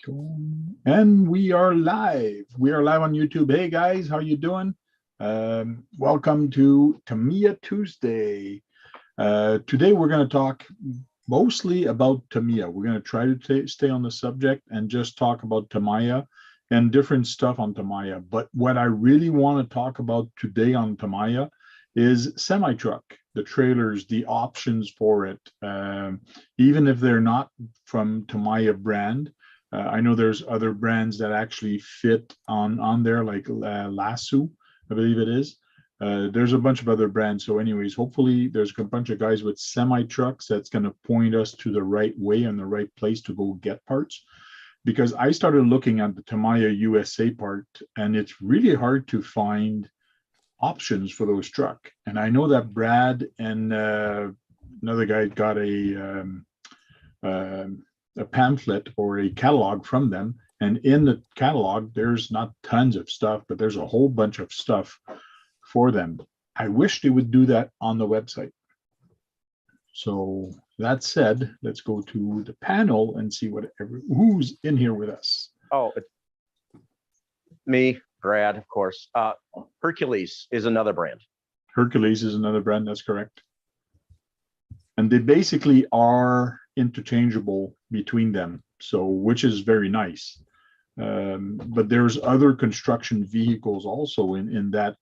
Cool. And we are live. We are live on YouTube. Hey guys, how you doing? Welcome to Tamiya Tuesday. Today we're going to talk mostly about Tamiya. We're going to try to stay on the subject and just talk about Tamiya and different stuff on Tamiya. But what I really want to talk about today on Tamiya is semi-truck, the trailers, the options for it. Even if they're not from Tamiya brand, I know there's other brands that actually fit on there, like Lasso, I believe it is. There's a bunch of other brands. So anyways, hopefully there's a bunch of guys with semi trucks that's going to point us to the right way and the right place to go get parts. Because I started looking at the Tamiya USA part, and it's really hard to find options for those truck. And I know that Brad and another guy got a pamphlet or a catalog from them. And in the catalog, there's not tons of stuff, but there's a whole bunch of stuff for them. I wish they would do that on the website. So that said, let's go to the panel and see who's in here with us. Oh, me, Brad, of course. Hercules is another brand. Hercules is another brand, that's correct. And they basically are interchangeable between them, so which is very nice. But there's other construction vehicles also in that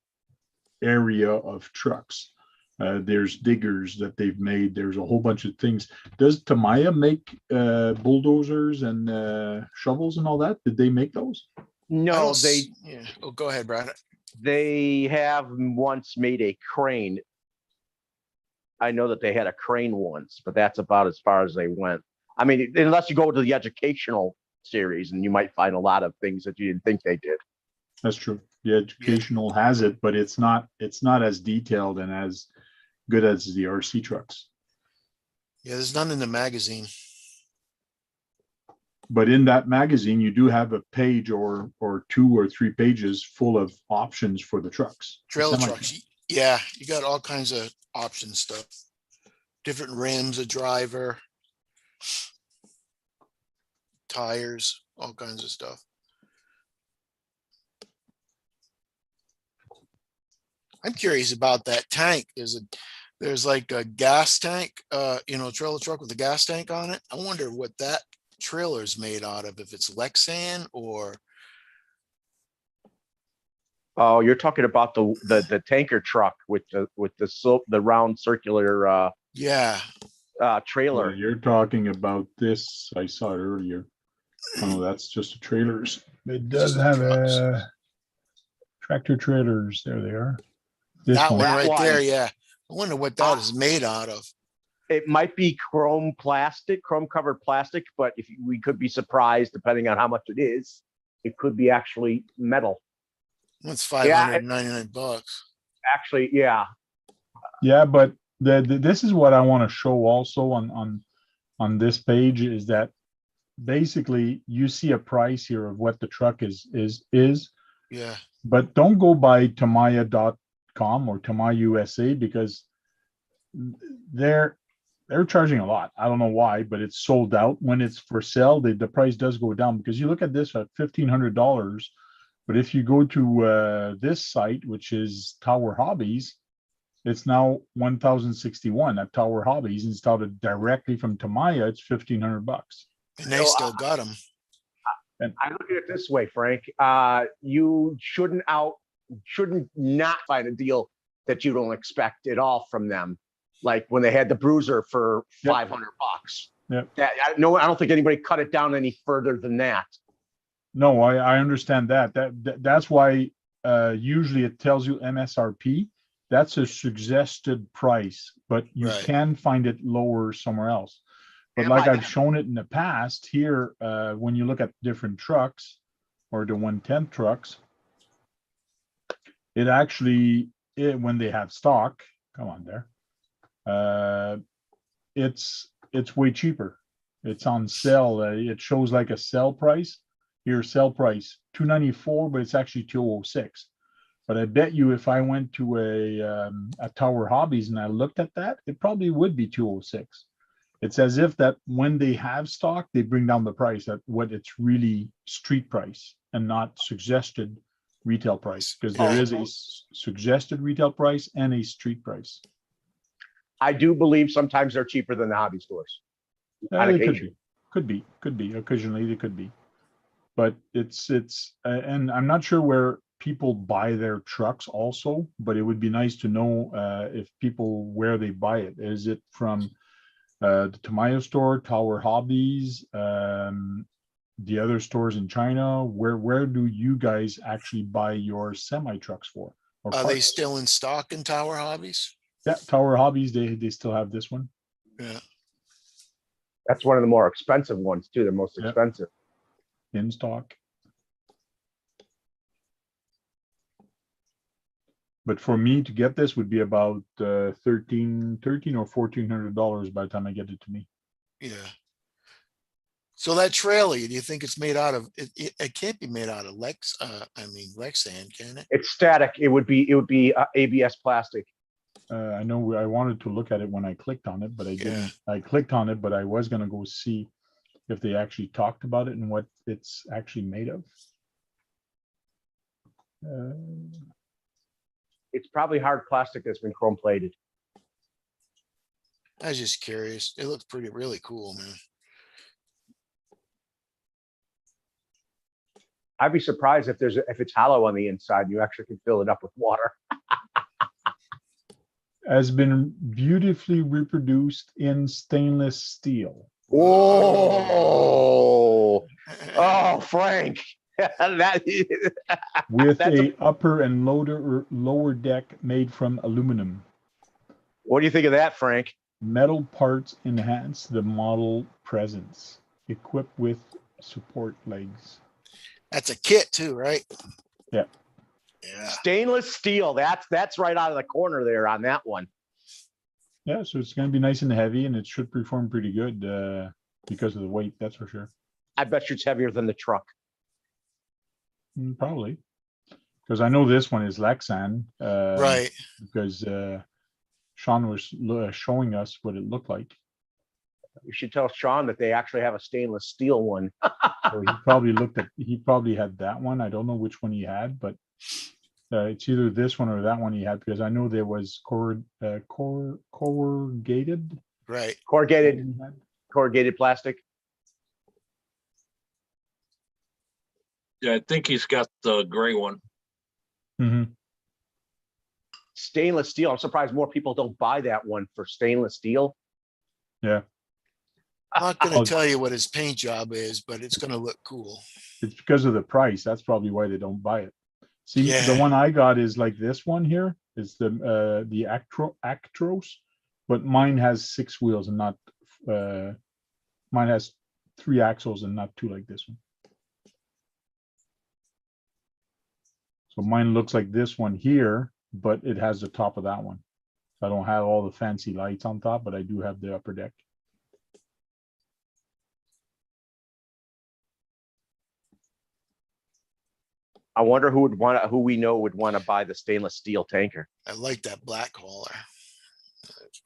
area of trucks. There's diggers that they've made. There's a whole bunch of things. Does Tamiya make bulldozers and shovels and all that? Did they make those? No, they. Yeah. Oh, go ahead, Brad. They have once made a crane. I know that they had a crane once, but that's about as far as they went. I mean, unless you go to the educational series, and you might find a lot of things that you didn't think they did. That's true. The educational has it, but it's not as detailed and as good as the RC trucks. Yeah, there's none in the magazine. But in that magazine, you do have a page or 2 or 3 pages full of options for the trucks. Trailer trucks. Yeah, you got all kinds of option stuff. Different rims, a driver, tires, all kinds of stuff. I'm curious about that tank. There's like a gas tank, trailer truck with a gas tank on it. I wonder what that trailer is made out of, if it's Lexan or. Oh, you're talking about the tanker truck with the round circular trailer. Yeah, you're talking about this. I saw it earlier. Oh, that's just the trailers. It does have a tractor trailers. There they are. That one right there, yeah. I wonder what that is made out of. It might be chrome covered plastic, but we could be surprised depending on how much it is. It could be actually metal. That's $599. Actually, yeah. Yeah, but this is what I want to show also on this page is that basically you see a price here of what the truck is. Yeah. But don't go by Tamiya.com or Tamiya USA because they're charging a lot. I don't know why, but it's sold out. When it's for sale, the price does go down because you look at this at $1,500. But if you go to this site, which is Tower Hobbies, it's now 1,061 at Tower Hobbies installed directly from Tamiya. It's $1,500. And they still got them. And I look at it this way, Frank. You shouldn't not find a deal that you don't expect at all from them. Like when they had the Bruiser for $500. Yeah. I don't think anybody cut it down any further than that. No, I understand that. That's why usually it tells you MSRP. That's a suggested price, but you can find it lower somewhere else. But like I've shown it in the past here, when you look at different trucks or the 110 trucks, it actually, when they have stock, come on there, it's way cheaper. It's on sale. It shows like a sale price. Here, sale price $294, but it's actually $206. But I bet you if I went to a Tower Hobbies and I looked at that, it probably would be $206. It's as if that when they have stock, they bring down the price at what it's really street price and not suggested retail price, because there is a suggested retail price and a street price. I do believe sometimes they're cheaper than the hobby stores. On They occasion. could be. Occasionally they could be, but it's and I'm not sure where people buy their trucks also, but it would be nice to know if people, where they buy it. Is it from the Tamiya store, Tower Hobbies, the other stores in China? Where do you guys actually buy your semi trucks for? Or Are they parts? still in stock in Tower Hobbies? Yeah, Tower Hobbies, they still have this one. Yeah. That's one of the more expensive ones too, the most Yep. expensive. In stock. But for me to get this would be about $13 or $1,400 by the time I get it to me. Yeah. So that trailer, do you think it's made out of, it can't be made out of Lexan, can it? It's static. It would be ABS plastic. I know I wanted to look at it when I clicked on it, but I didn't. Yeah. I clicked on it, but I was going to go see if they actually talked about it and what it's actually made of. It's probably hard plastic that's been chrome plated. I was just curious. It looks really cool, man. I'd be surprised if it's hollow on the inside and you actually can fill it up with water. Has been beautifully reproduced in stainless steel. Oh, Frank. With a upper and lower deck made from aluminum. What do you think of that, Frank? Metal parts enhance the model presence. Equipped with support legs. That's a kit too, right? Yeah. Yeah. Stainless steel. That's right out of the corner there on that one. Yeah, so it's going to be nice and heavy, and it should perform pretty good because of the weight. That's for sure. I bet you it's heavier than the truck. Probably, because I know this one is Lexan. Right. Because Sean was showing us what it looked like. You should tell Sean that they actually have a stainless steel one. So he probably had that one. I don't know which one he had, but it's either this one or that one he had, because I know there was corrugated. Right. Corrugated plastic. Yeah, I think he's got the gray one. Mm-hmm. Stainless steel. I'm surprised more people don't buy that one for stainless steel. Yeah. I'm not going to tell you what his paint job is, but it's going to look cool. It's because of the price. That's probably why they don't buy it. See, Yeah. The one I got is like this one here. It's the Actros, but mine has 6 wheels and not. Mine has 3 axles and not 2 like this one. So mine looks like this one here, but it has the top of that one. So I don't have all the fancy lights on top, but I do have the upper deck. I wonder who we know would want to buy the stainless steel tanker. I like that black hauler.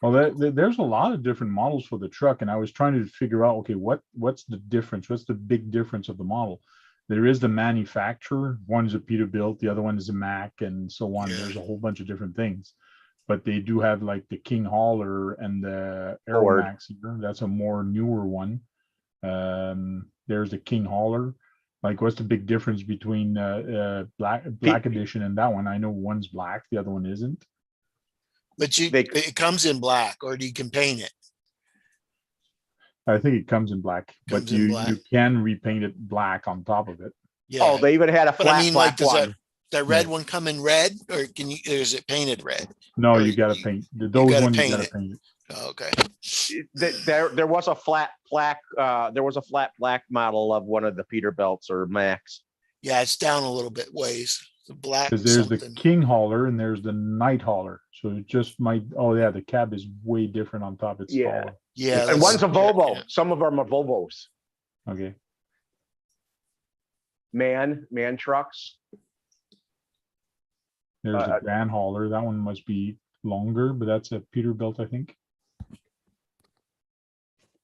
Well, there's a lot of different models for the truck, and I was trying to figure out, okay, what's the difference? What's the big difference of the model? There is the manufacturer. One's a Peterbilt, the other one is a Mack, and so on. Yeah. There's a whole bunch of different things, but they do have like the King hauler and the Ford. Aeromax here. That's a more newer one. There's the King hauler. Like, what's the big difference between black edition and that one? I know one's black, the other one isn't. But it comes in black, or you can paint it. I think it comes in black, but you can repaint it black on top of it. Yeah. Oh, they even had a flat. But I mean, like, does one. that red one come in red, or is it painted red? No, Or you got to paint those gotta ones. You paint got to it. paint it. Oh, okay. There was a flat black. There was a flat black model of one of the Peterbilts or Max. Yeah, it's down a little bit ways. The black. Because there's something. the King hauler and there's the Night hauler. So it just might. Oh yeah, the cab is way different on top. It's taller. Yeah, and one's a Volvo. yeah. Some of them are Volvos. Okay. Man trucks. There's the Grand hauler. That one must be longer, but that's a Peterbilt, I think.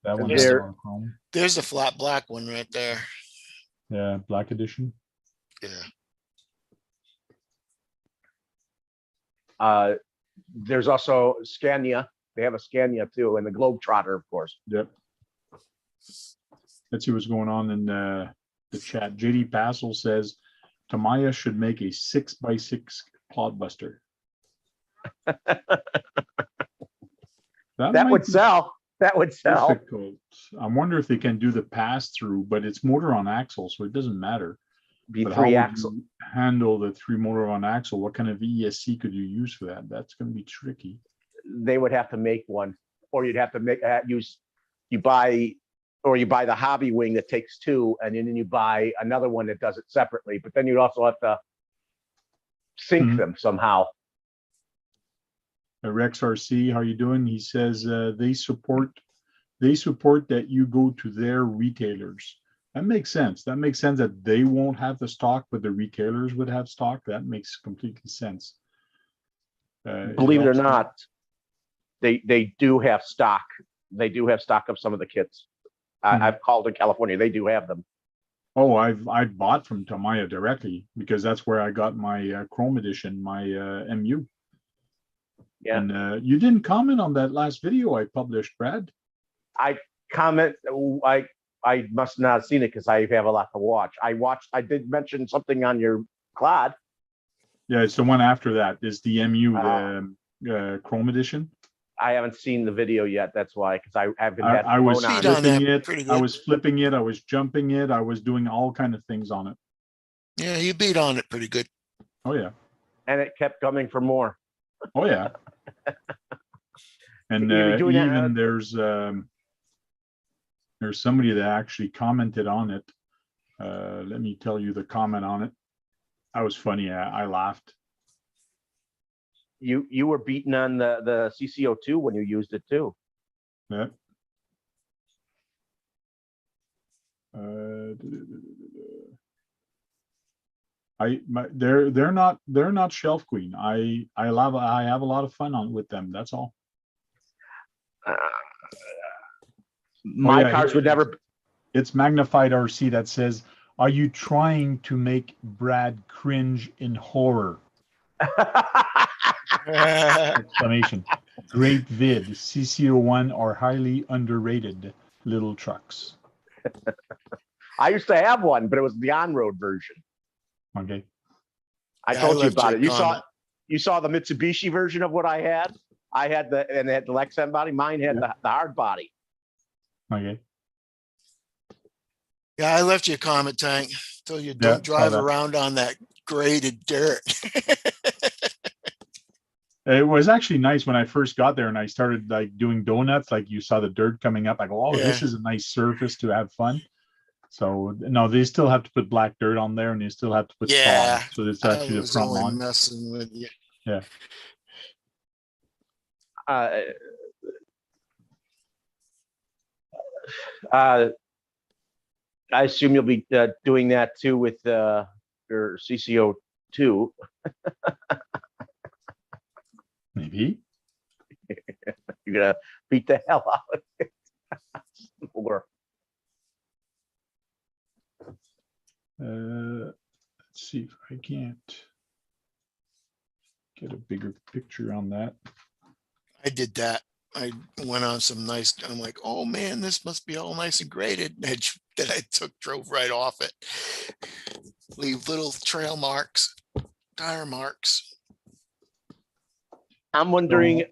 That one There's has the- There, monochrome. There's the flat black one right there. Yeah, black edition. Yeah. there's also Scania. They have a Scania too, and the Globetrotter, of course. Yep. Let's see what's going on in the chat. JD Passel says Tamiya should make a 6x6 clodbuster. That might would be sell. That would sell. difficult. I wonder if they can do the pass through, but it's motor on axle, so it doesn't matter. Be But how three would axle. you handle the 3 motor on axle? What kind of ESC could you use for that? That's going to be tricky. They would have to make one, or you'd have to make you buy the hobby wing that takes 2, and then you buy another one that does it separately. But then you'd also have to sync Mhm. them somehow. Rex RC, how you doing? He says they support that you go to their retailers. That makes sense. That makes sense that they won't have the stock, but the retailers would have stock. That makes completely sense. Believe it or not, they do have stock. They do have stock of some of the kits. I've called in California. They do have them. Oh, I bought from Tamiya directly because that's where I got my Chrome edition, my MU. Yeah. And you didn't comment on that last video I published, Brad. I must not have seen it because I have a lot to watch. I did mention something on your Clod. Yeah, it's the one after that. Is the MU, the Chrome edition. I haven't seen the video yet. That's why, because I haven't had I was the phone on. flipping it. Pretty I good. was flipping it. I was jumping it. I was doing all kind of things on it. Yeah, you beat on it pretty good. Oh yeah. And it kept coming for more. Oh yeah. And You were doing that, even there's somebody that actually commented on it. Let me tell you the comment on it. That was funny. I laughed. You were beating on the CCO2 when you used it too. Yeah. They're not shelf queen. I have a lot of fun with them. That's all. My yeah, cars would never. It's Magnified RC that says, "Are you trying to make Brad cringe in horror?" Exclamation. Great vid. CCO1 are highly underrated little trucks. I used to have one, but it was the on-road version. Okay. I Yeah, told I you left about you it. a comment. You saw the Mitsubishi version of what I had. I had it had the Lexan body. Mine had the hard body. Okay. Yeah, I left you a comment, Tank. Told you Yeah, don't saw drive that. around on that graded dirt. It was actually nice when I first got there and I started like doing donuts, like you saw the dirt coming up. I go, oh, this Yeah. is a nice surface to have fun. So no, they still have to put black dirt on there and they still have to put Yeah, sod. So it's I actually the was front only lawn. messing with you. Yeah. I assume you'll be doing that too with your CCO2. Maybe. You're gonna beat the hell out of it. Or Let's see if I can't get a bigger picture on that. I did that. I went on some nice, I'm like, oh man, this must be all nice and graded. Then I drove right off it. Leave little trail marks, tire marks. I'm wondering.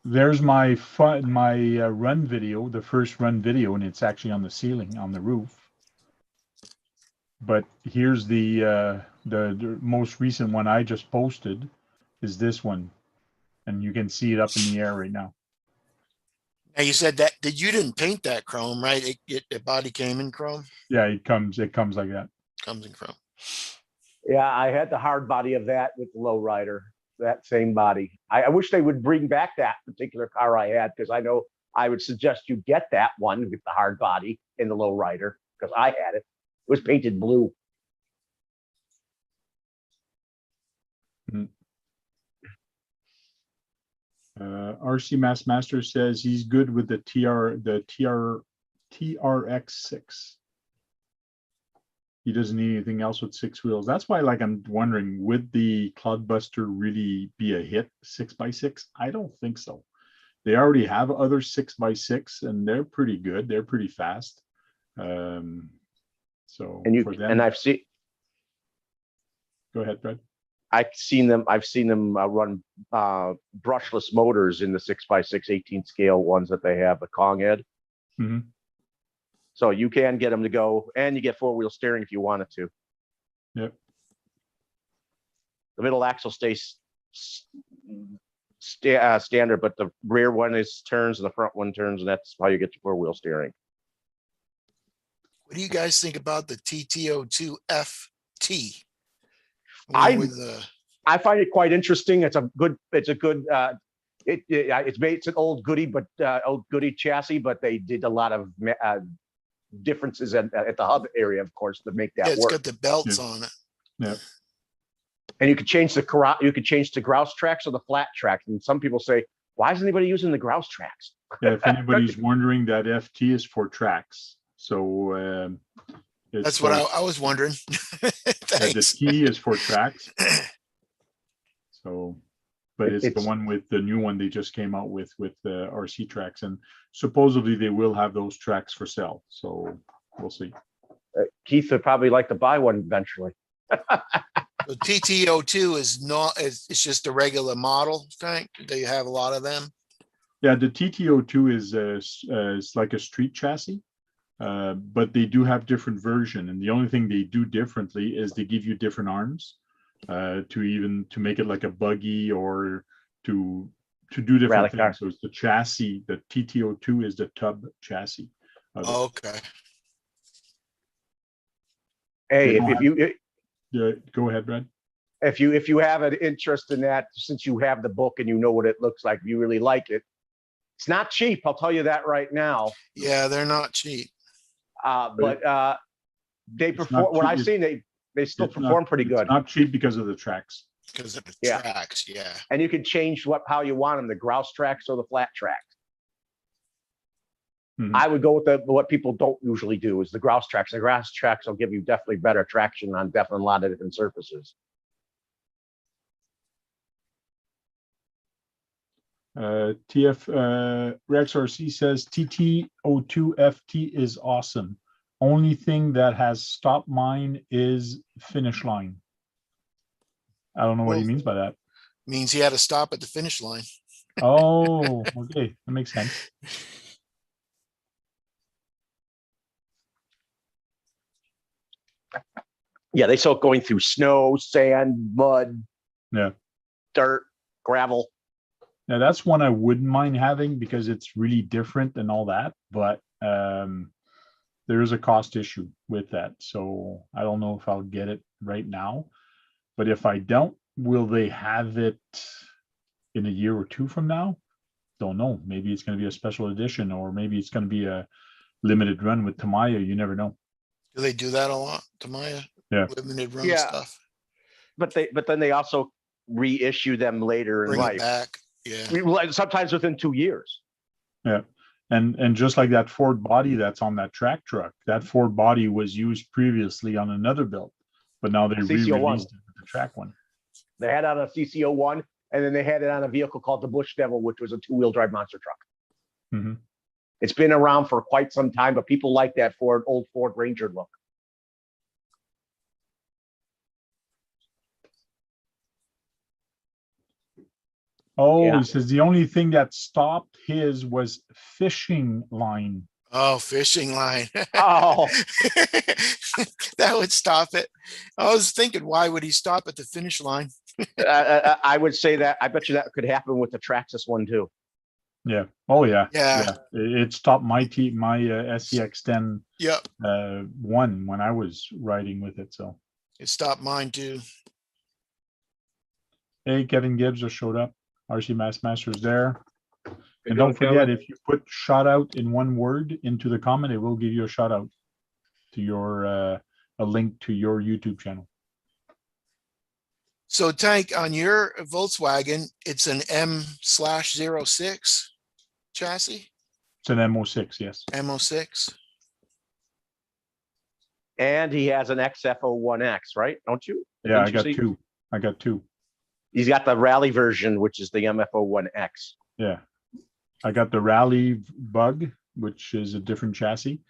There's my run video, the first run video, and it's actually on the ceiling, on the roof. But here's the most recent one I just posted is this one, and you can see it up in the air right now. Now you said that you didn't paint that chrome, right? The body came in chrome. Yeah, it comes like that. Comes in chrome. Yeah, I had the hard body of that with the lowrider, that same body. I wish they would bring back that particular car I had, because I know I would suggest you get that one with the hard body in the lowrider, because I had it. It was painted blue. RC Mass Master says he's good with the TRX6. He doesn't need anything else with 6 wheels. That's why, like, I'm wondering, would the Cloudbuster really be a hit 6x6? I don't think so. They already have other 6x6, and they're pretty good. They're pretty fast. So And for them, and I've seen. Go ahead, Brad. I've seen them run brushless motors in the 6x6 18 scale ones that they have, the Kong Ed. Mm-hmm. So you can get them to go, and you get 4-wheel steering if you wanted to. Yep. The middle axle stays standard, but the rear one turns and the front one turns, and that's how you get your 4-wheel steering. What do you guys think about the TTO2 FT? I find it quite interesting. It's an old goodie chassis, but they did a lot of differences at the hub area, of course, to make that it's work. got the belts on it. Yeah. And you could change the grouse tracks or the flat tracks. And some people say, why is anybody using the grouse tracks? Yeah, if anybody's wondering, that FT is for tracks. So that's what I was wondering. The T is for tracks. So, but it's the one with the new one they just came out with the RC tracks, and supposedly they will have those tracks for sale. So we'll see. Keith would probably like to buy one eventually. The TTO2 it's just a regular model tank. Do you have a lot of them? Yeah, the TTO2 is like a street chassis, but they do have different version. And the only thing they do differently is they give you different arms to make it like a buggy or to do different things. So it's the chassis. The TTO2 is the tub chassis. Okay. Hey, go ahead, Brad. If you have an interest in that, since you have the book and you know what it looks like, if you really like it, it's not cheap. I'll tell you that right now. Yeah, they're not cheap. But they perform. What I've seen, they still perform pretty good. It's not cheap because of the tracks. Because of the tracks, yeah. And you can change how you want them, the grouse tracks or the flat tracks. Mm-hmm. I would go with what people don't usually do is the grouse tracks. The grouse tracks will give you definitely better traction on definitely a lot of different surfaces. Rex RC says TTO2FT is awesome. Only thing that has stopped mine is finish line. I don't know what he means by that. Means he had to stop at the finish line. Oh, okay. That makes sense. Yeah, they saw going through snow, sand, mud, dirt, gravel. Now that's one I wouldn't mind having because it's really different and all that, but there is a cost issue with that. So I don't know if I'll get it right now, but if I don't, will they have it in a year or two from now? Don't know. Maybe it's going to be a special edition, or maybe it's going to be a limited run with Tamiya. You never know. Do they do that a lot, Tamiya? Yeah. Limited run stuff. But then they also reissue them later in life. Bring it back. Yeah. Sometimes within 2 years. Yeah. And just like that Ford body that's on that track truck, that Ford body was used previously on another build, but now they re-released it with the track one. They had it on a CC01, and then they had it on a vehicle called the Bush Devil, which was a 2-wheel drive monster truck. Mm-hmm. It's been around for quite some time, but people like that old Ford Ranger look. Oh, he says the only thing that stopped his was fishing line. Oh, fishing line. Oh, that would stop it. I was thinking, why would he stop at the finish line? I would say that. I bet you that could happen with the Traxxas one too. Yeah. Oh yeah. Yeah. It stopped my SCX10 one when I was riding with it. So it stopped mine too. Hey, Kevin Gibbs just showed up. RC Massmaster's there. And don't forget, if you put shout out in one word into the comment, it will give you a shout out to your a link to your YouTube channel. So Tank, on your Volkswagen, it's an M/06 chassis, It's an MO6, yes. M06. And he has an XF01X, right? Don't you? Yeah, I Didn't you got see? two. I got two. He's got the rally version, which is the MF01X. Yeah. I got the Rally Bug, which is a different chassis.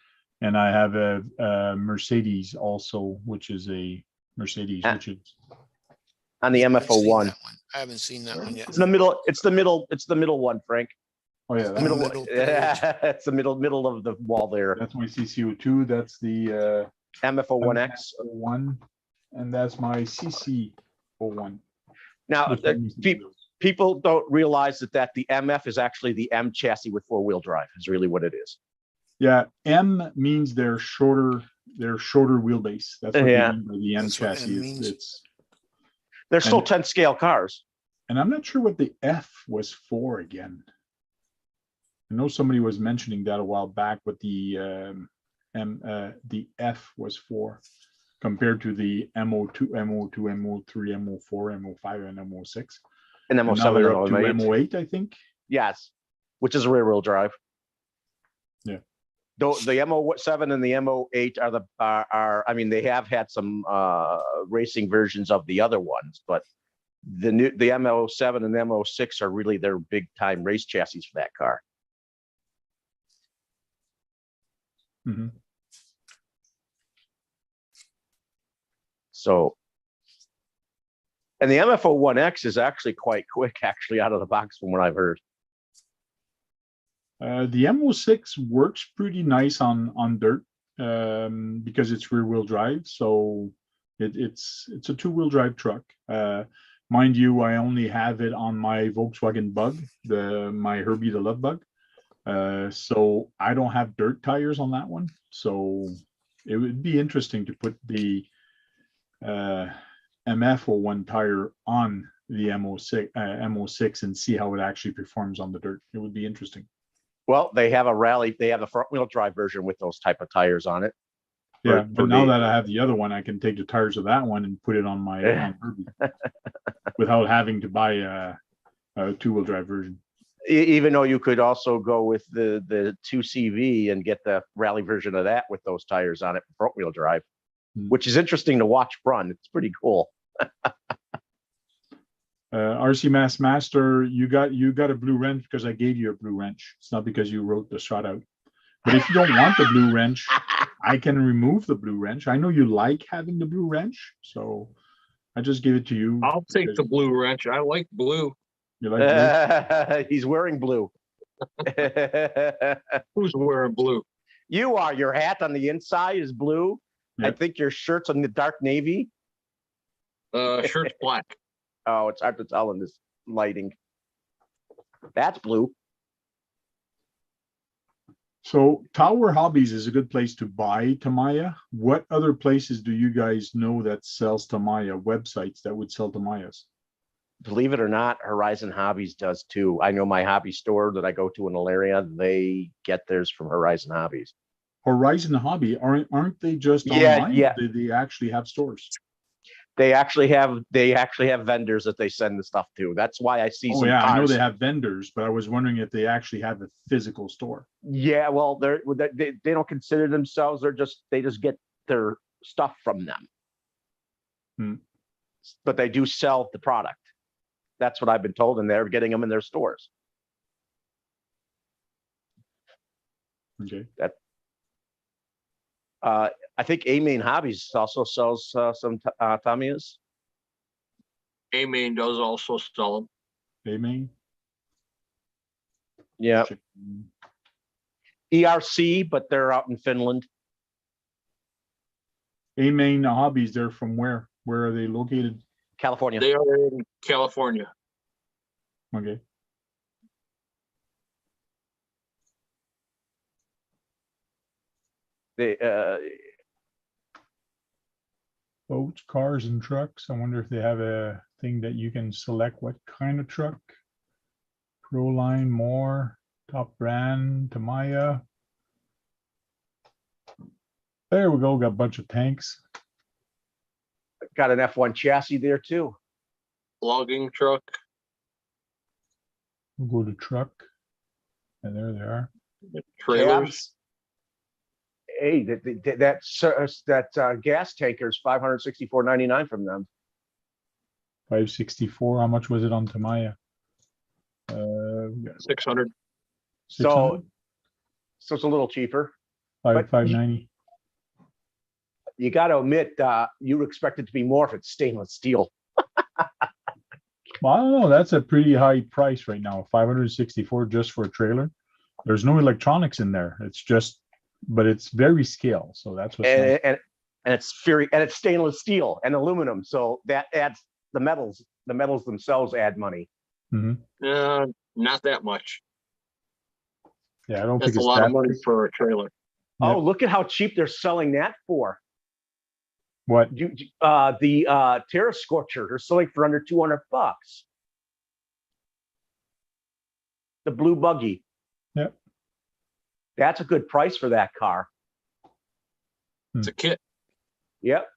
And I have a Mercedes also, which is a Mercedes, which is On the I haven't seen MF01. that one. I haven't seen that one yet. It's the middle. It's the middle. It's the middle one, Frank. oh yeah, The that, middle. middle Yeah, it's the middle of the wall there. that's my CCO2. That's the MF01X. 1, and that's my CC01. Now, people don't realize that the MF is actually the M chassis with four-wheel drive. Is really what it is. Yeah, M means they're shorter wheelbase. That's what Yeah. they mean by the M That's what M chassis. means. They're still And- 10 scale cars. And I'm not sure what the F was for again. I know somebody was mentioning that a while back, what the F was for compared to the MO2, MO2, MO3, MO4, MO5, and MO6. And And now MO7 they're and up to MO8. MO8, I think. Yes, which is a rear wheel drive. Yeah. Though the MO7 and the MO8 are I mean, they have had some racing versions of the other ones, but the MO7 and the MO6 are really their big time race chassis for that car. Mhm. So, and the MF01X is actually quite quick, actually, out of the box from what I've heard. The MO6 works pretty nice on dirt because it's rear wheel drive. So it's a two-wheel drive truck. Mind you, I only have it on my Volkswagen Bug, my Herbie the Love Bug. So I don't have dirt tires on that one. So it would be interesting to put the MF01 tire on the MO6 and see how it actually performs on the dirt. It would be interesting. Well, they have the front wheel drive version with those type of tires on it. Yeah, For but now the- that I have the other one, I can take the tires of that one and put it on my on Herbie without having to buy a two-wheel drive version. Even though you could also go with the 2CV and get the rally version of that with those tires on it, front wheel drive, which is interesting to watch run. It's pretty cool. RC Master, you got a blue wrench because I gave you a blue wrench. It's not because you wrote the shot out. But if you don't want the blue wrench, I can remove the blue wrench. I know you like having the blue wrench, so I just give it to you. I'll take the blue wrench. I like blue. You like blue? He's wearing blue. Who's wearing blue? You are. Your hat on the inside is blue. I Yep. think your shirt's on the dark navy. Shirt's black. Oh, it's hard to tell in this lighting. That's blue. So Tower Hobbies is a good place to buy Tamiya. What other places do you guys know that sells Tamiya, websites that would sell Tamiyas? Believe it or not, Horizon Hobbies does too. I know my hobby store that I go to in Elyria, they get theirs from Horizon Hobbies. Horizon Hobby, aren't they just Yeah, online? yeah. They actually have stores. They actually have vendors that they send the stuff to. That's why I see Oh some yeah, I know cars. they have vendors, but I was wondering if they actually have a physical store. Yeah, well, they don't consider themselves. They just get their stuff from them. Hmm. But they do sell the product. That's what I've been told, and they're getting them in their stores. Okay. I think A-Main Hobbies also sells some Tamiyas. A-Main does also sell them. Amen. Yeah, ERC, but they're out in Finland. Amen Hobbies, they're from where? Where are they located? California. They are in California. Okay. They Boats, cars, and trucks. I wonder if they have a thing that you can select what kind of truck. Proline, more, top brand, Tamiya. There we go. Got a bunch of tanks. got an F1 chassis there too. logging truck. We'll go to truck. And there they are. Trailers. Cabs. Hey, that gas tanker is $564.99 from them. 564. How much was it on Tamiya? 600. 600? So it's a little cheaper. but 590. You got to admit, you would expect it to be more if it's stainless steel. Well, I don't know. That's a pretty high price right now. 564 just for a trailer. There's no electronics in there. It's just, but it's very scale. So that's what. And it's stainless steel and aluminum. So that adds the metals. The metals themselves add money. Mm-hmm. Not that much. Yeah, I don't That's think it's a lot that of money much. for a trailer. Oh, look at how cheap they're selling that for. What? The Terra Scorcher, they're selling for under $200. The blue buggy. Yep. That's a good price for that car. It's a kit. Yep.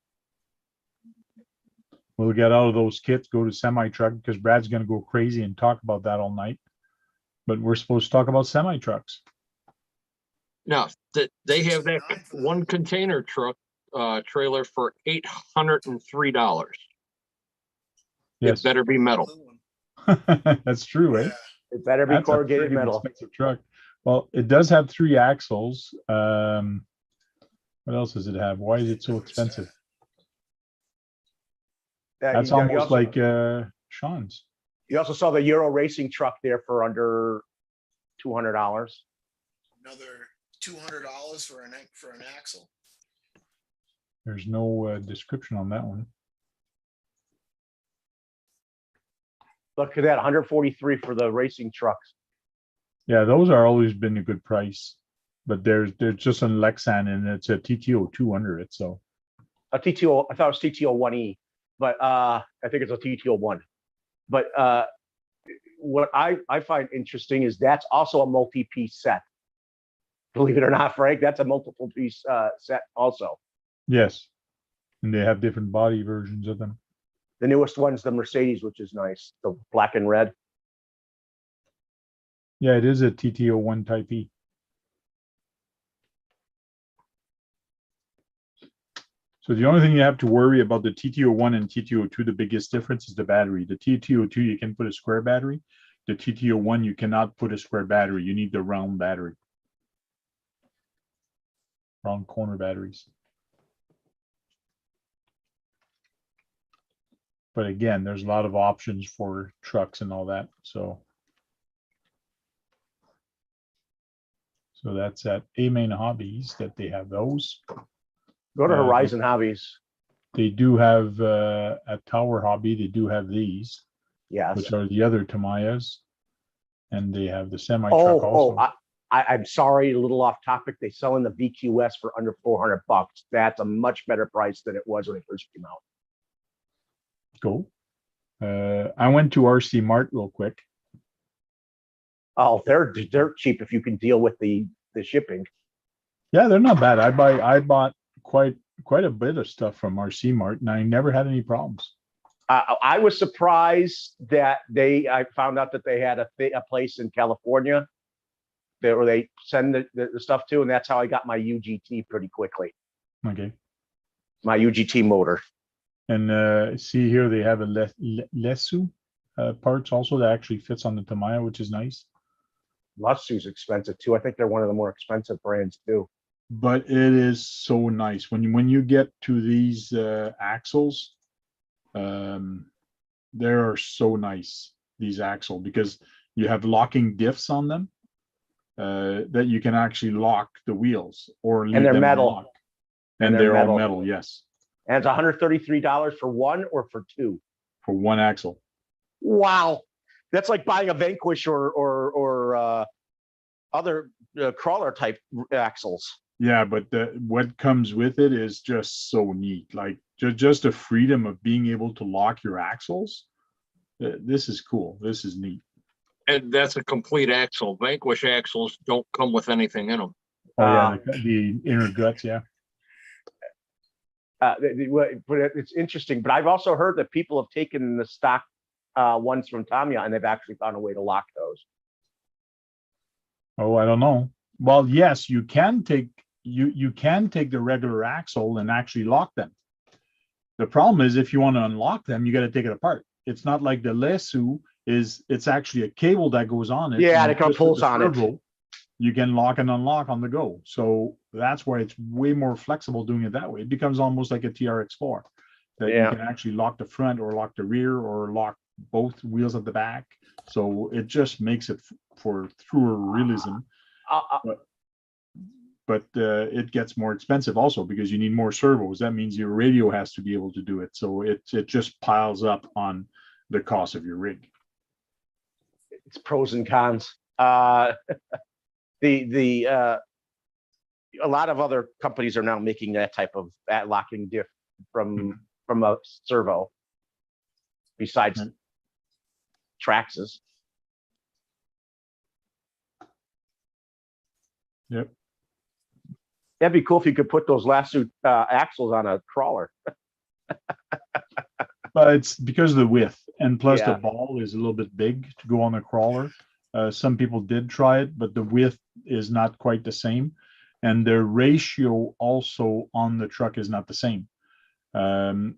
We'll get out of those kits, go to semi-truck, because Brad's going to go crazy and talk about that all night. But we're supposed to talk about semi-trucks. Now, they have that one container truck trailer for $803. Yes. It better be metal. That's true, eh? It better be That's corrugated a metal. expensive truck. Well, it does have 3 axles. What else does it have? Why is it so expensive? That's almost like Sean's. You also saw the Euro racing truck there for under $200. Another $200 for an axle. There's no description on that one. Look at that, 143 for the racing trucks. Yeah, those are always been a good price, but there's just a Lexan and it's a TTO 200 it. So A TTO, I thought it was TTO 1E, but I think it's a TTO 1. But what I find interesting is that's also a multi-piece set. Believe it or not, Frank, that's a multiple piece set also. yes, and they have different body versions of them. The newest one's the Mercedes, which is nice, the black and red. Yeah, it is a TTO 1 Type E. So the only thing you have to worry about the TTO 1 and TTO 2, the biggest difference is the battery. The TTO 2, you can put a square battery. The TTO 1, you cannot put a square battery. You need the round battery. Round corner batteries. But again, there's a lot of options for trucks and all that. So that's at A-Main Hobbies that they have those. Go to Horizon Hobbies. They do have at Tower Hobby, they do have these, Yes. which are the other Tamiyas. And they have the semi-truck also. I'm sorry, a little off topic. They sell in the VQS for under $400. That's a much better price than it was when it first came out. Cool. I went to RC Mart real quick. Oh, they're cheap if you can deal with the shipping. Yeah, they're not bad. I bought quite a bit of stuff from RC Mart, and I never had any problems. I was surprised that I found out that they had a place in California where they send the stuff to, and that's how I got my UGT pretty quickly. Okay. My UGT motor. And see here, they have a Lasso parts also that actually fits on the Tamiya, which is nice. Lasso's expensive too. I think they're one of the more expensive brands too. But it is so nice when you get to these axles. They are so nice, these axle, because you have locking diffs on them that you can actually lock the wheels or leave they're them metal. locked. And they're all metal, yes. And it's $133 for one or for two? For one axle. Wow. That's like buying a Vanquish or other crawler type axles. Yeah, but what comes with it is just so neat. Like just the freedom of being able to lock your axles. This is cool. This is neat. And that's a complete axle. Vanquish axles don't come with anything in them. Oh yeah, the inner guts, yeah. But it's interesting. But I've also heard that people have taken the stock ones from Tamiya, and they've actually found a way to lock those. Oh, I don't know. Well, yes, you can take the regular axle and actually lock them. The problem is if you want to unlock them, you got to take it apart. It's not like the Lasso it's actually a cable that goes on it. Yeah, and they can just with pulse the on it. servo, you can lock and unlock on the go. So that's why it's way more flexible doing it that way. It becomes almost like a TRX4 that Yeah. you can actually lock the front or lock the rear or lock both wheels at the back. So it just makes it for truer realism. But it gets more expensive also because you need more servos. That means your radio has to be able to do it. So it just piles up on the cost of your rig. It's pros and cons. A lot of other companies are now making that type of locking diff from a servo. Besides Traxxas. Yep. That'd be cool if you could put those Lasso axles on a crawler. But it's because of the width, and plus Yeah. the ball is a little bit big to go on a crawler. Some people did try it, but the width is not quite the same, and the ratio also on the truck is not the same.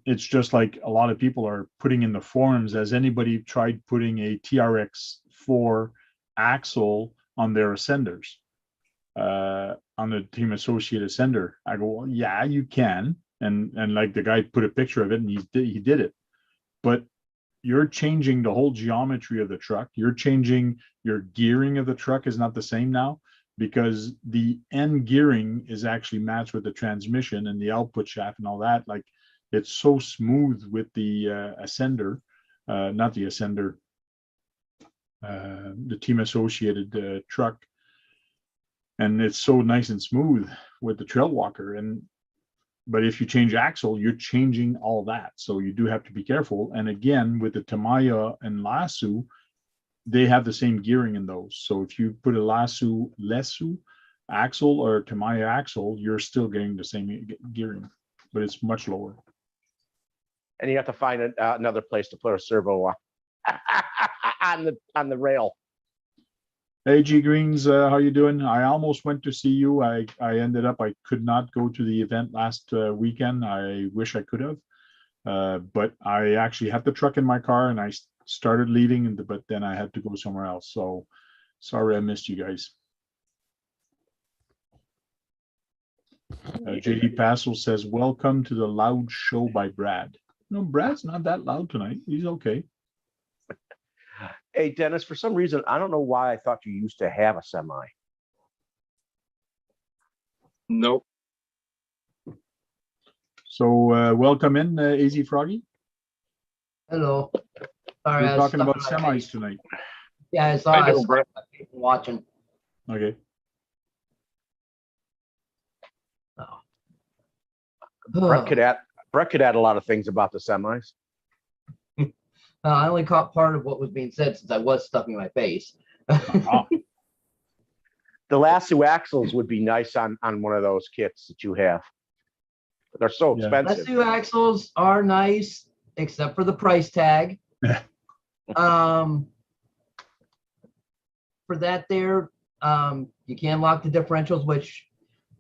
It's just like a lot of people are putting in the forums. Has anybody tried putting a TRX4 axle on their Ascenders? On the Team Associate Ascender? I go, well, yeah, you can. And like the guy put a picture of it and he did it. But you're changing the whole geometry of the truck. You're changing your gearing of the truck is not the same now because the end gearing is actually matched with the transmission and the output shaft and all that. Like it's so smooth with the Ascender, not the Ascender, the Team Associated truck. And it's so nice and smooth with the Trail Walker. But if you change axle, you're changing all that. So you do have to be careful. And again, with the Tamiya and Lasso, they have the same gearing in those. So if you put a Lasso axle or Tamiya axle, you're still getting the same gearing, but it's much lower. And you have to find another place to put a servo on the rail. Hey, G Greens, how you doing? I almost went to see you. I ended up, I could not go to the event last weekend. I wish I could have, but I actually had the truck in my car and I started leaving, but then I had to go somewhere else. So sorry I missed you guys. JD Passel says, welcome to the loud show by Brad. No, Brad's not that loud tonight. He's okay. Hey, Dennis, for some reason, I don't know why I thought you used to have a semi. Nope. So welcome in, AZ Froggy. Hello. Sorry, We're I was talking about stuck in my semis face. tonight. Yeah, I saw. I I know, was Brett. watching. Okay. Brett could add a lot of things about the semis. I only caught part of what was being said since I was stuck in my face. The Lasso axles would be nice on one of those kits that you have. But they're so Yeah. expensive. Lasso axles are nice, except for the price tag. For that there, you can lock the differentials, which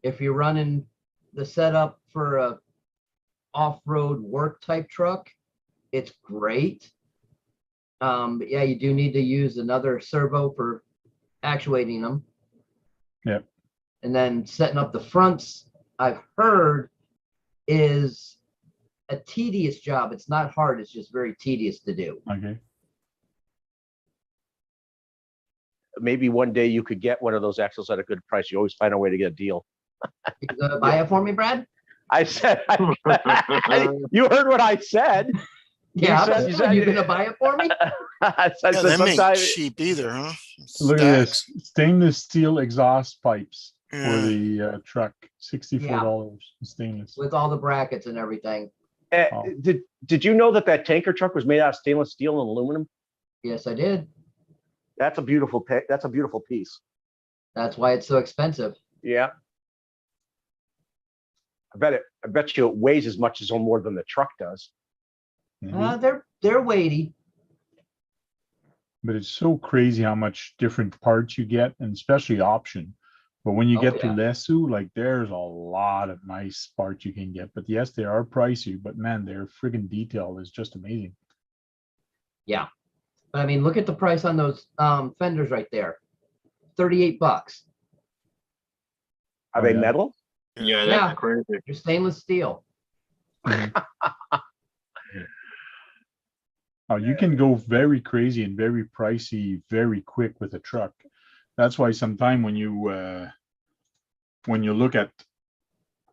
if you're running the setup for a off-road work type truck, it's great. But yeah, you do need to use another servo for actuating them. Yep. And then setting up the fronts, I've heard, is a tedious job. It's not hard. It's just very tedious to do. Okay. Maybe one day you could get one of those axles at a good price. You always find a way to get a deal. You gonna buy it for me, Brad? I said, you heard what I said. Yeah, said- you but said- you gonna buy it for me? I said Yeah, them ain't sometimes cheap either, huh? Look at Stacks. this stainless steel exhaust pipes for Yeah. the truck. $64 stainless. With all the brackets and everything. Oh. Did you know that tanker truck was made out of stainless steel and aluminum? Yes, I did. That's a beautiful piece. That's why it's so expensive. Yeah. I bet you it weighs as much as or more than the truck does. Mhm. They're weighty. but it's so crazy how much different parts you get, and especially option. But when you Oh, get to yeah. Lasso, like there's a lot of nice parts you can get. But yes, they are pricey, but man, their friggin' detail is just amazing. Yeah. But I mean, look at the price on those fenders right there. $38. Are Oh, they yeah. metal? Yeah, Yeah. that's crazy. They're stainless steel. Oh, you can go very crazy and very pricey very quick with a truck. That's why sometime when you look at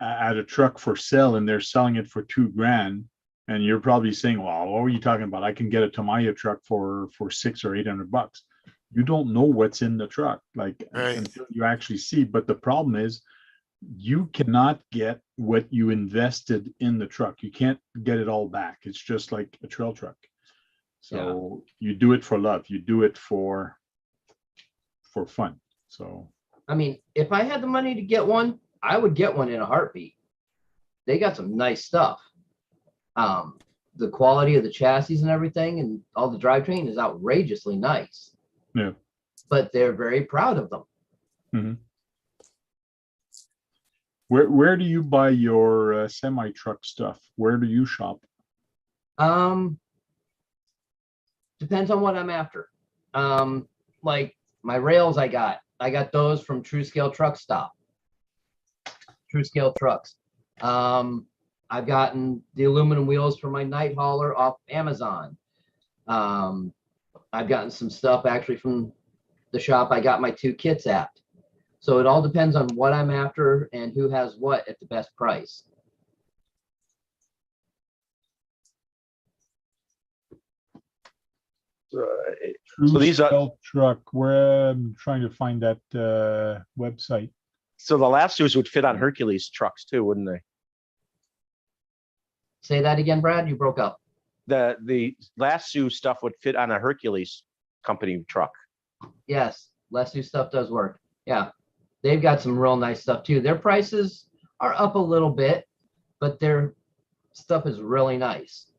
a truck for sale and they're selling it for $2,000, and you're probably saying, "Well, what are you talking about? I can get a Tamiya truck for $600 or $800." You don't know what's in the truck, like Right. until you actually see. But the problem is, you cannot get what you invested in the truck. You can't get it all back. It's just like a trail truck. So you do it for love. You do it for fun. So I mean, if I had the money to get one, I would get one in a heartbeat. They got some nice stuff. The quality of the chassis and everything and all the drivetrain is outrageously nice. yeah. But they're very proud of them. Mhm. Where do you buy your semi truck stuff? Where do you shop? Depends on what I'm after. Like my rails I got those from True Scale Truck Stop. True Scale Trucks. I've gotten the aluminum wheels for my night hauler off Amazon. I've gotten some stuff actually from the shop I got my 2 kits at. So it all depends on what I'm after and who has what at the best price. True So these are- Scale Truck. Where I'm trying to find that website. So the Lassos would fit on Hercules trucks too, wouldn't they? Say that again, Brad. You broke up. The Lasso stuff would fit on a Hercules company truck. Yes, Lasso stuff does work. Yeah, they've got some real nice stuff too. Their prices are up a little bit, but their stuff is really nice.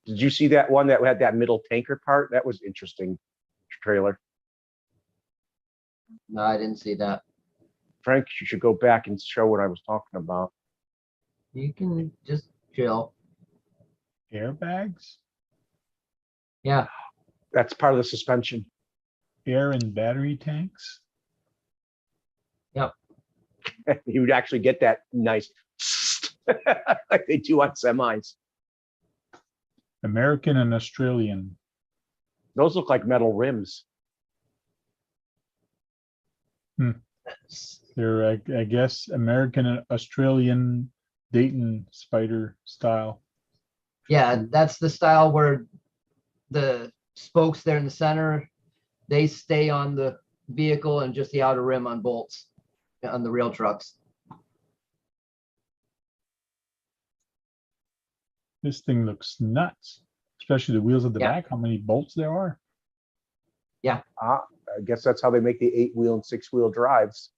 Did you see that one that had that middle tanker part? That was interesting trailer. No, I didn't see that. Frank, you should go back and show what I was talking about. You can just chill. Airbags, Yeah, That's part of the suspension. air and battery tanks. You would actually get that nice like they do on semis. American and Australian. Those look like metal rims. They're, I guess, American and Australian Dayton Spider style. yeah, that's the style where the spokes there in the center, they stay on the vehicle and just the outer rim on bolts on the real trucks. This thing looks nuts, especially the wheels at the Yeah. back. How many bolts there are? I guess that's how they make the 8-wheel and 6-wheel drives.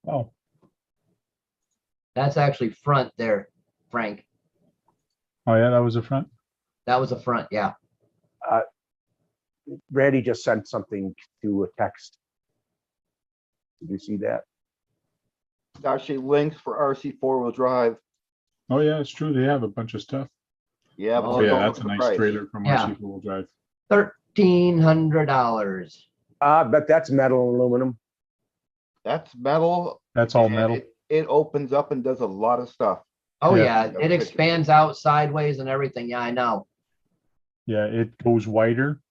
Oh, That's actually front there, Frank. oh yeah, that was the front. That was a front, yeah. Randy just sent something to a text. Did you see that? Actually links for RC 4-wheel drive. Oh yeah, it's true. They have a bunch of stuff. Yeah, but Oh, Oh they yeah, don't that's a look the nice price. trailer from Yeah. RC four-wheel drive. $1,300. But that's metal and aluminum. That's metal. That's all and metal. It opens up and does a lot of stuff. Oh Yeah. yeah, it expands out sideways and everything. Yeah, I know. Yeah, it goes wider.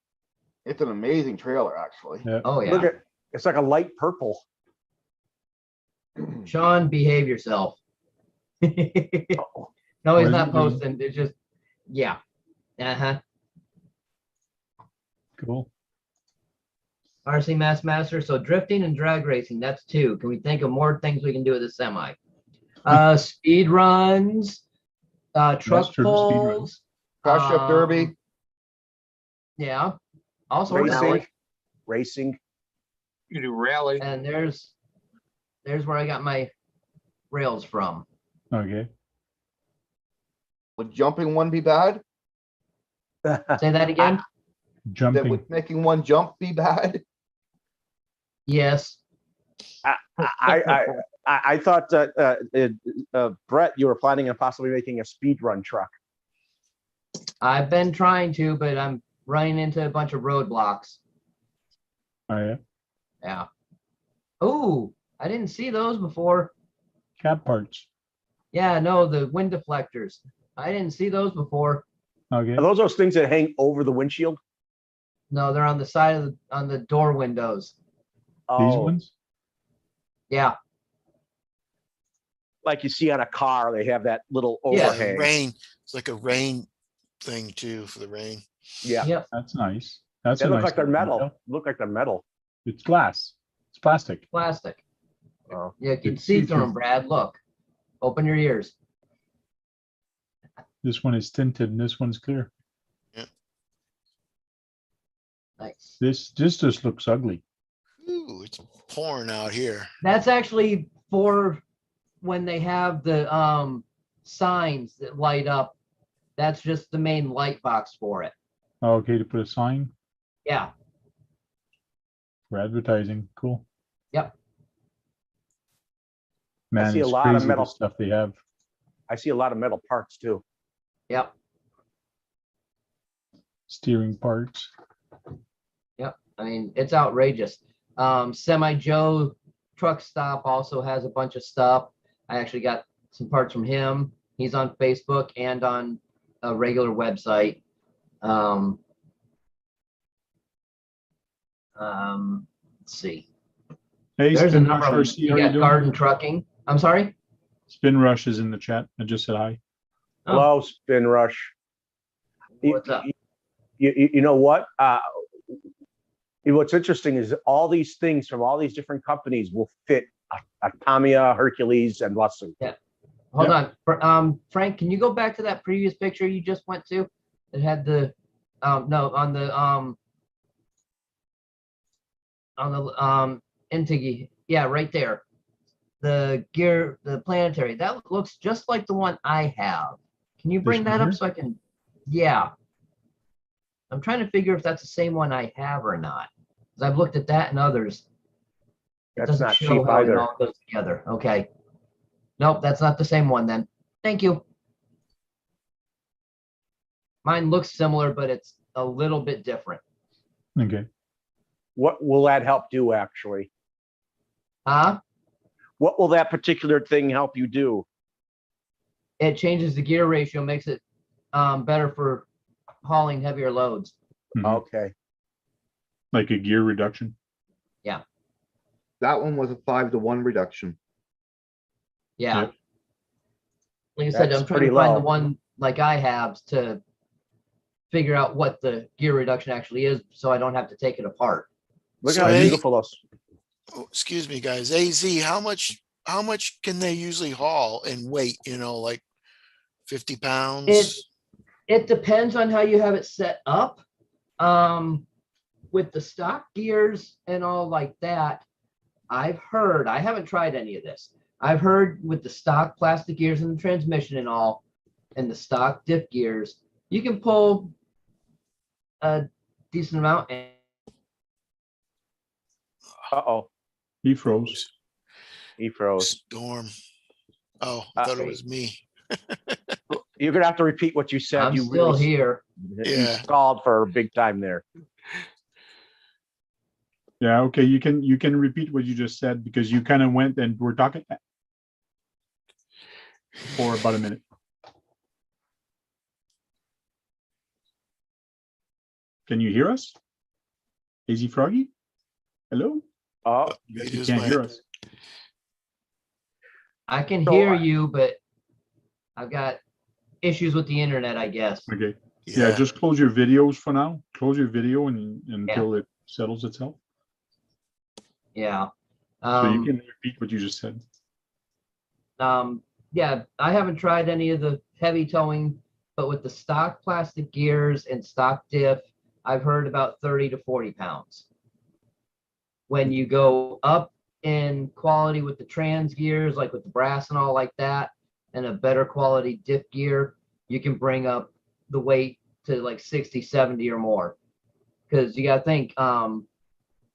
It's an amazing trailer, actually. Yeah. Oh Look yeah. at it's like a light purple. Sean, behave yourself. No, he's Oh, is not he doing? posting. It's just, yeah. Uh-huh. Cool. RC Mass Master. So drifting and drag racing, that's 2. Can we think of more things we can do with a semi? Speed runs, truck That's true, speed runs. pulls. Crush up derby. Yeah. All sorts of Racing. stuff. Racing. You do rally. And there's where I got my rails from. Okay. Would jumping one be bad? Say that again. That Jumping. would making one jump be bad? Yes. I thought that Brett, you were planning on possibly making a speed run truck. I've been trying to, but I'm running into a bunch of roadblocks. Oh, yeah. Yeah. Ooh, I didn't see those before. Cat parts. Yeah, no, the wind deflectors. I didn't see those before. Okay. Are those things that hang over the windshield? No, they're on the side of on the door windows. These Oh, ones? Yeah. like you see on a car, they have that little Yeah, overhang. Rain. It's like a rain thing too for the rain. Yeah, Yep. That's nice. That's they a look nice like they're little metal. detail. Look like they're metal. It's glass. It's plastic. Plastic. Oh. Yeah, you can It's see through see-through. them, Brad. Look. Open your ears. This one is tinted and this one's clear. Nice. This just looks ugly. Ooh, it's pouring out here. That's actually for when they have the signs that light up. That's just the main light box for it. Okay, to put a sign Yeah. for advertising. Cool. Yep. Man, see a it's lot of crazy the metal. stuff they have. I see a lot of metal parts too. Yep. Steering parts. Yep. I mean, it's outrageous. Semi Joe Truck Stop also has a bunch of stuff. I actually got some parts from him. He's on Facebook and on a regular website. Let's see. Hey, There's a Spin number Rush of them. RC, You how you got doing? Garden Trucking. I'm sorry. Spin Rush is in the chat. I just said hi. Oh. Hello, Spin Rush. What's up? You know what? What's interesting is all these things from all these different companies will fit a Tamiya, Hercules, and Lasso. Hold on. Frank, can you go back to that previous picture you just went to? It had the no, on the Intigi. Yeah, right there. The gear, the planetary. That looks just like the one I have. Can you bring This one that up here? so I can? Yeah. I'm trying to figure if that's the same one I have or not. Because I've looked at that and others. It That's doesn't not show cheap how it either. all goes together. Okay. Nope, that's not the same one then. Thank you. Mine looks similar, but it's a little bit different. Okay. What will that help do actually? Huh? What will that particular thing help you do? It changes the gear ratio, makes it better for hauling heavier loads. Mhm. Okay. Like a gear reduction. That one was a 5-to-1 reduction. Yeah. Yep. Like I said, That's I'm trying pretty to find the low. one like I have to figure out what the gear reduction actually is so I don't have to take it apart. Look So how hey- beautiful those. Oh, excuse me, guys. AZ, how much can they usually haul in weight? You know, like 50 pounds? It depends on how you have it set up. With the stock gears and all like that, I've heard, I haven't tried any of this. I've heard with the stock plastic gears and the transmission and all, and the stock diff gears, you can pull a decent amount. And Uh-oh, He froze. he froze. Storm. Oh, I thought it was me. You're gonna have to repeat what you said. I'm You still really here. you Yeah. stalled for a big time there. Yeah, okay. You can repeat what you just said because you kind of went and we're talking for about a minute. Can you hear us? Easy Froggy? Hello? Oh, You guys It is can't my- hear us. I can So, hear you, but I've got issues with the internet, I guess. Okay. Yeah, just close your videos for now. Close your video until it settles itself. Yeah. So you can repeat what you just said. Yeah, I haven't tried any of the heavy towing, but with the stock plastic gears and stock diff, I've heard about 30 to 40 pounds. When you go up in quality with the trans gears, like with the brass and all like that, and a better quality diff gear, you can bring up the weight to like 60, 70 or more. because you got to think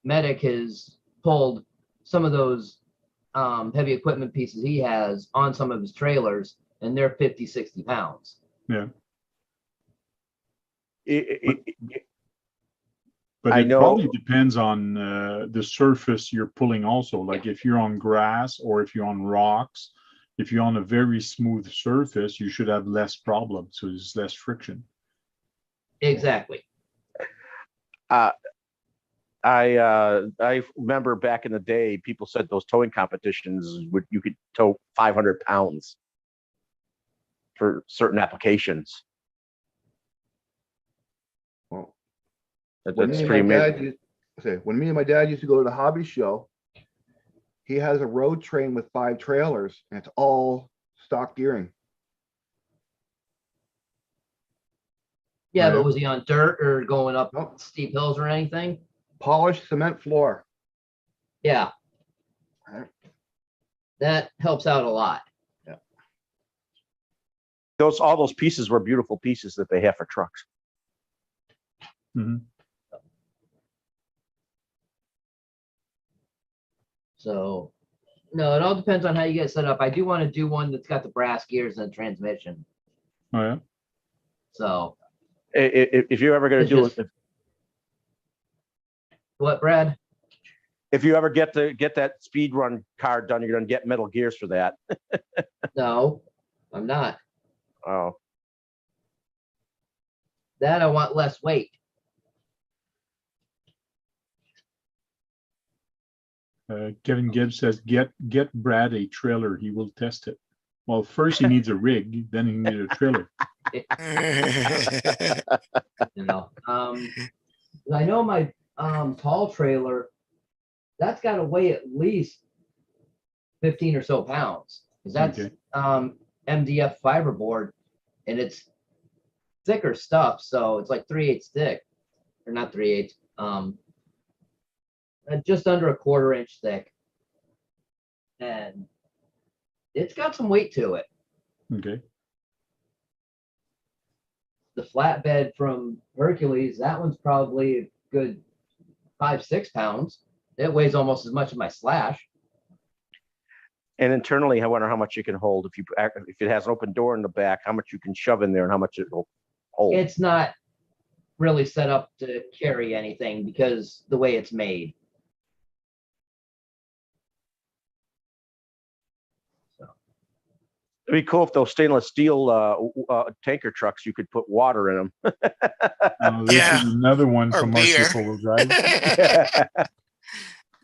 Medic has pulled some of those heavy equipment pieces he has on some of his trailers, and they're 50, 60 pounds. Yeah. But I it know- probably depends on the surface you're pulling also. Like if you're on grass or if you're on rocks, if you're on a very smooth surface, you should have less problems. So there's less friction. Exactly. I remember back in the day, people said those towing competitions you could tow 500 pounds for certain applications. Well, That's when me and pretty my amazing. dad when me and my dad used to go to the hobby show, he has a road train with 5 trailers, and it's all stock gearing. Yeah, Right. but was he on dirt or going up Nope. steep hills or anything? Polished cement floor. Yeah. Right. That helps out a lot. All those pieces were beautiful pieces that they have for trucks. Mhm. So, no, it all depends on how you get set up. I do want to do one that's got the brass gears and transmission. Oh, yeah. So, If you're ever going to It's do just- it, what, Brad? if you ever get that speed run car done, you're going to get metal gears for that. No, I'm not. Oh, That I want less weight. Kevin Gibbs says, get Brad a trailer. He will test it. Well, first he needs a rig, then he needs a trailer. You know, I know my tall trailer, that's got to weigh at least 15 or so pounds, because that's Okay. MDF fiberboard, and it's thicker stuff, so it's like 3/8 thick, or not 3/8, just under a 1/4 inch thick, and it's got some weight to it. Okay. The flatbed from Hercules, that one's probably a good 5-6 pounds. It weighs almost as much as my Slash. and internally, I wonder how much you can hold if it has an open door in the back, how much you can shove in there and how much it'll hold. It's not really set up to carry anything because the way it's made. It'd be cool if those stainless steel tanker trucks, you could put water in them. This Yeah. is another one Or from beer. RC Four-Wheel Drive.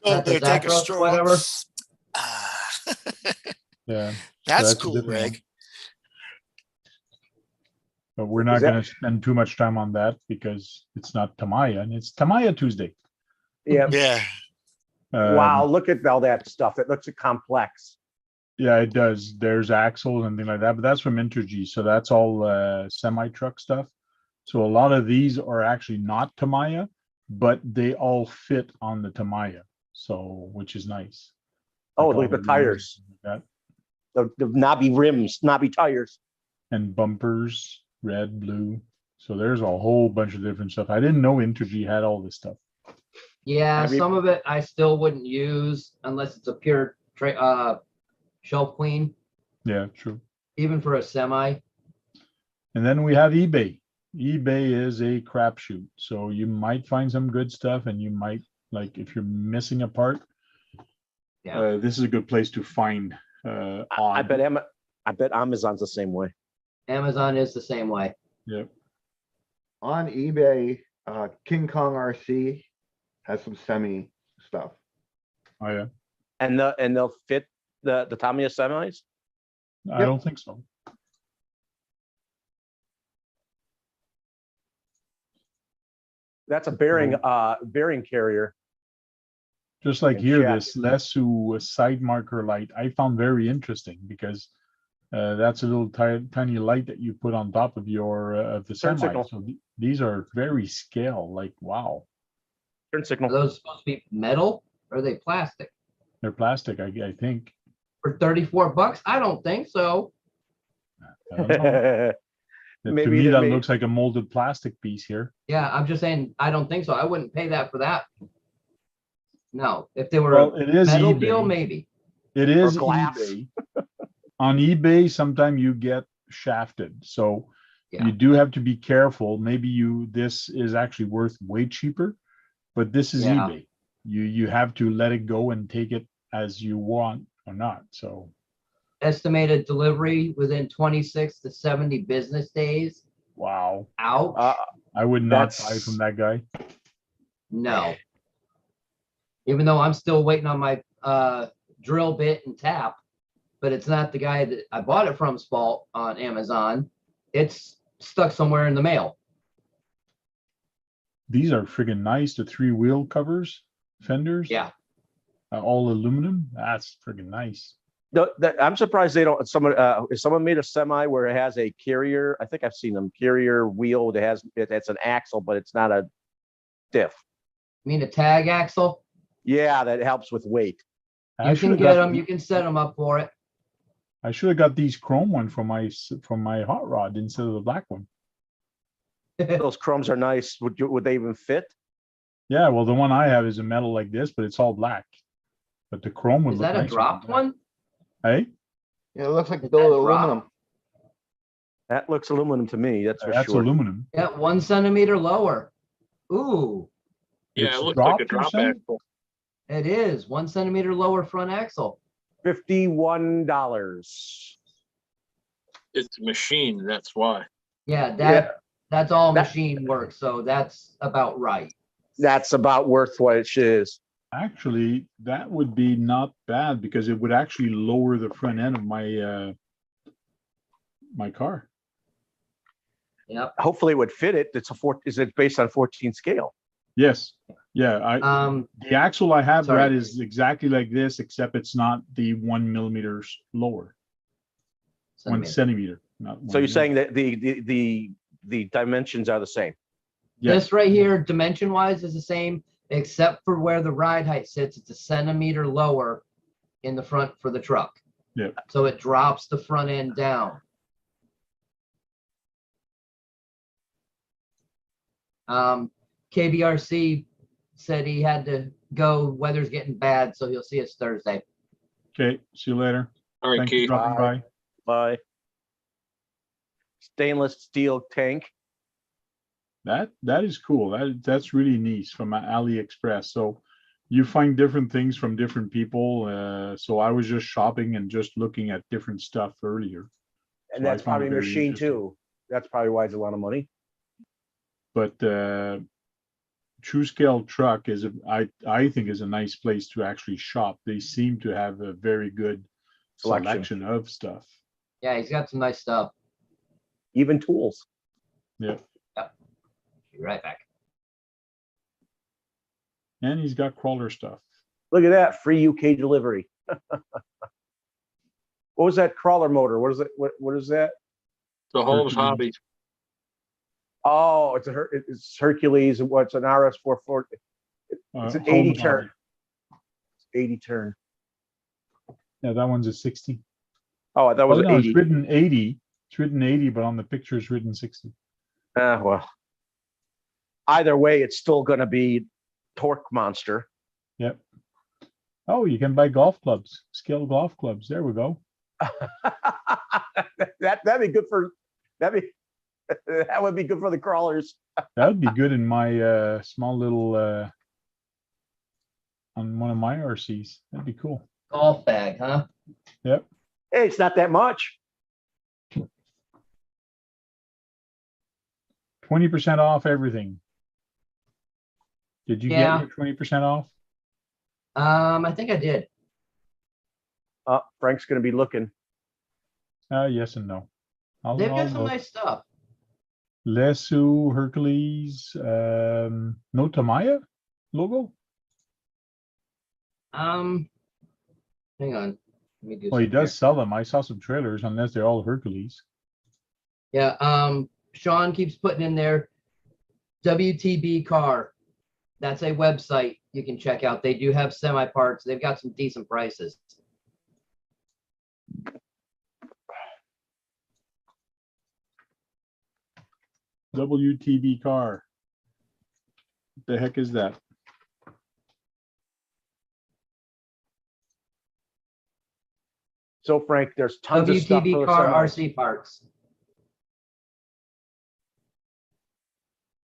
Go Not there, the take a Zappos, stroll. whatever. Ah. Yeah. That's that's a cool, different one. Greg. But we're not Is that- going to spend too much time on that because it's not Tamiya, and it's Tamiya Tuesday. Yeah. Yeah. Wow, look at all that stuff. It looks complex. Yeah, it does. There's axles and things like that, but that's from Intergy, so that's all semi-truck stuff. So a lot of these are actually not Tamiya, but they all fit on the Tamiya, so which is nice. Oh, Like look at all the rims tires. and that. The knobby rims, knobby tires. And bumpers, red, blue. So there's a whole bunch of different stuff. I didn't know Intergy had all this stuff. Yeah, Have you- some of it I still wouldn't use unless it's a pure shelf clean, Yeah, true. even for a semi. And then we have eBay. eBay is a crapshoot. So you might find some good stuff, and you might, like, if you're missing a part, Yeah. this is a good place to find I odd. bet Amazon's the same way. Amazon is the same way. Yep. On eBay, King Kong RC has some semi stuff. Oh yeah. And they'll fit the Tamiya semis. I Yep. don't think so. That's a bearing carrier. Just like And here, check. this Lasso side marker light, I found very interesting because that's a little tiny light that you put on top of your of the Turn semi. signal. So these are very scale. Like wow, Turn Are signal. those supposed to be metal or are they plastic? they're plastic. I think. For $34? I don't think so. I don't know. To Maybe me, they that made- looks like a molded plastic piece here. Yeah, I'm just saying, I don't think so. I wouldn't pay that for that. No, if they were Well, a it is metal deal, eBay. maybe. It is glass. eBay. On eBay, sometimes you get shafted. So Yeah. you do have to be careful. Maybe this is actually worth way cheaper, but this is Yeah. eBay. You have to let it go and take it as you want or not. So Estimated delivery within 26 to 70 business days. wow. Ouch. I would not buy That's- from that guy. No. Even though I'm still waiting on my drill bit and tap, but it's not the guy that I bought it from's fault on Amazon. It's stuck somewhere in the mail. These are friggin' nice. The 3-wheel covers, fenders. Yeah. All aluminum. That's friggin' nice. I'm surprised they don't. If someone made a semi where it has a carrier, I think I've seen them carrier wheel that has it's an axle, but it's not a diff. I mean, a tag axle, Yeah, that helps with weight. I you should can have get got them, you can set them up for it. I should have got these chrome one from my hot rod instead of the black one. Those chromes are nice. Would they even fit? Yeah, well, the one I have is a metal like this, but it's all black. But the chrome would Is look that a nice dropped black. one? Hey, Yeah, it looks like Is billet that drop? aluminum. That looks aluminum to me. That's for that's sure. aluminum. Yeah, 1 centimeter lower. Ooh, Yeah, It's it looks like a dropped, you're drop saying? axle. it is 1 centimeter lower front axle. $51. It's machine, that's why. Yeah, Yeah. that's all That- machine work, so that's about right. That's about worth what it is. Actually, that would be not bad because it would actually lower the front end of my my car. Yep. Hopefully, it would fit it. Is it based on 14 scale? Yes. Yeah. The axle I have, sorry. Brad, is exactly like this, except it's not the 1 millimeter lower. 1 centimeter. centimeter. Not So 1 you're saying that the dimensions are the same? Yes. This right here, dimension wise, is the same, except for where the ride height sits. It's a centimeter lower in the front for the truck. Yeah. So it drops the front end down. KBRC said he had to go. Weather's getting bad, so he'll see us Thursday. Okay. See you later. All right, Thanks for Keith. dropping by. By stainless steel tank. That is cool. That's really nice from AliExpress. So you find different things from different people. So I was just shopping and just looking at different stuff earlier. And So I that's found it probably very machine interesting. too. That's probably why it's a lot of money. But True Scale Truck is I think is a nice place to actually shop. They seem to have a very good selection of stuff. Yeah, he's got some nice stuff. Even tools. Yeah. Be right back. And he's got crawler stuff. Look at that, free UK delivery. What was that crawler motor? What is it? What is that? The Holmes Hercules. Hobby. Oh, it's Hercules. What's an RS 440? It's an 80 Home turn. Hobby. 80 turn. Yeah, that one's a 60. Oh, that was Oh, an no, 80. it's written 80. It's written 80, but on the picture it's written 60. Well, either way, it's still going to be torque monster. Yep. Oh, you can buy golf clubs, scale golf clubs. There we go. That'd be good for that would be good for the crawlers. That would be good in my small little on one of my RCs. That'd be cool. Golf bag, huh? Yep. Hey, it's not that much. 20% off everything. Did you Yeah. get your 20% off? I think I did. Frank's going to be looking. Yes and no. They've got I'll some look. nice stuff. Lasso, Hercules, no Tamiya logo? Hang on. Let me do Well, he something does here. sell them. I saw some trailers, unless they're all Hercules. Yeah, Sean keeps putting in there WTB car. That's a website you can check out. They do have semi parts. They've got some decent prices. WTB car. What the heck is that? So Frank, there's tons of stuff for WTB the car semis. RC parts.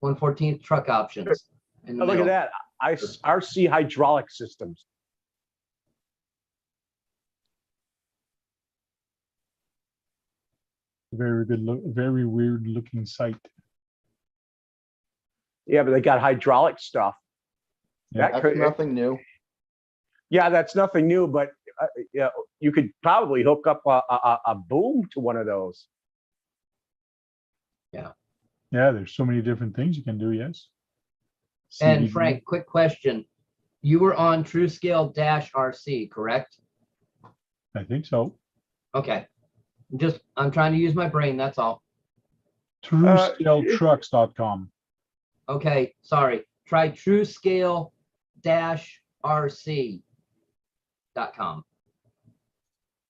114th truck options. in the Oh, look at middle. that. RC hydraulic systems. Very good look, very weird looking site. Yeah, but they got hydraulic stuff. Yeah. That's nothing new. Yeah, that's nothing new, but yeah, you could probably hook up a boom to one of those. Yeah, there's so many different things you can do, yes. And CVD. Frank, quick question. You were on TrueScale RC, correct? I think so. Okay. I'm trying to use my brain, that's all. TrueScaleTrucks.com. Okay, sorry. Try TrueScale-RC.com.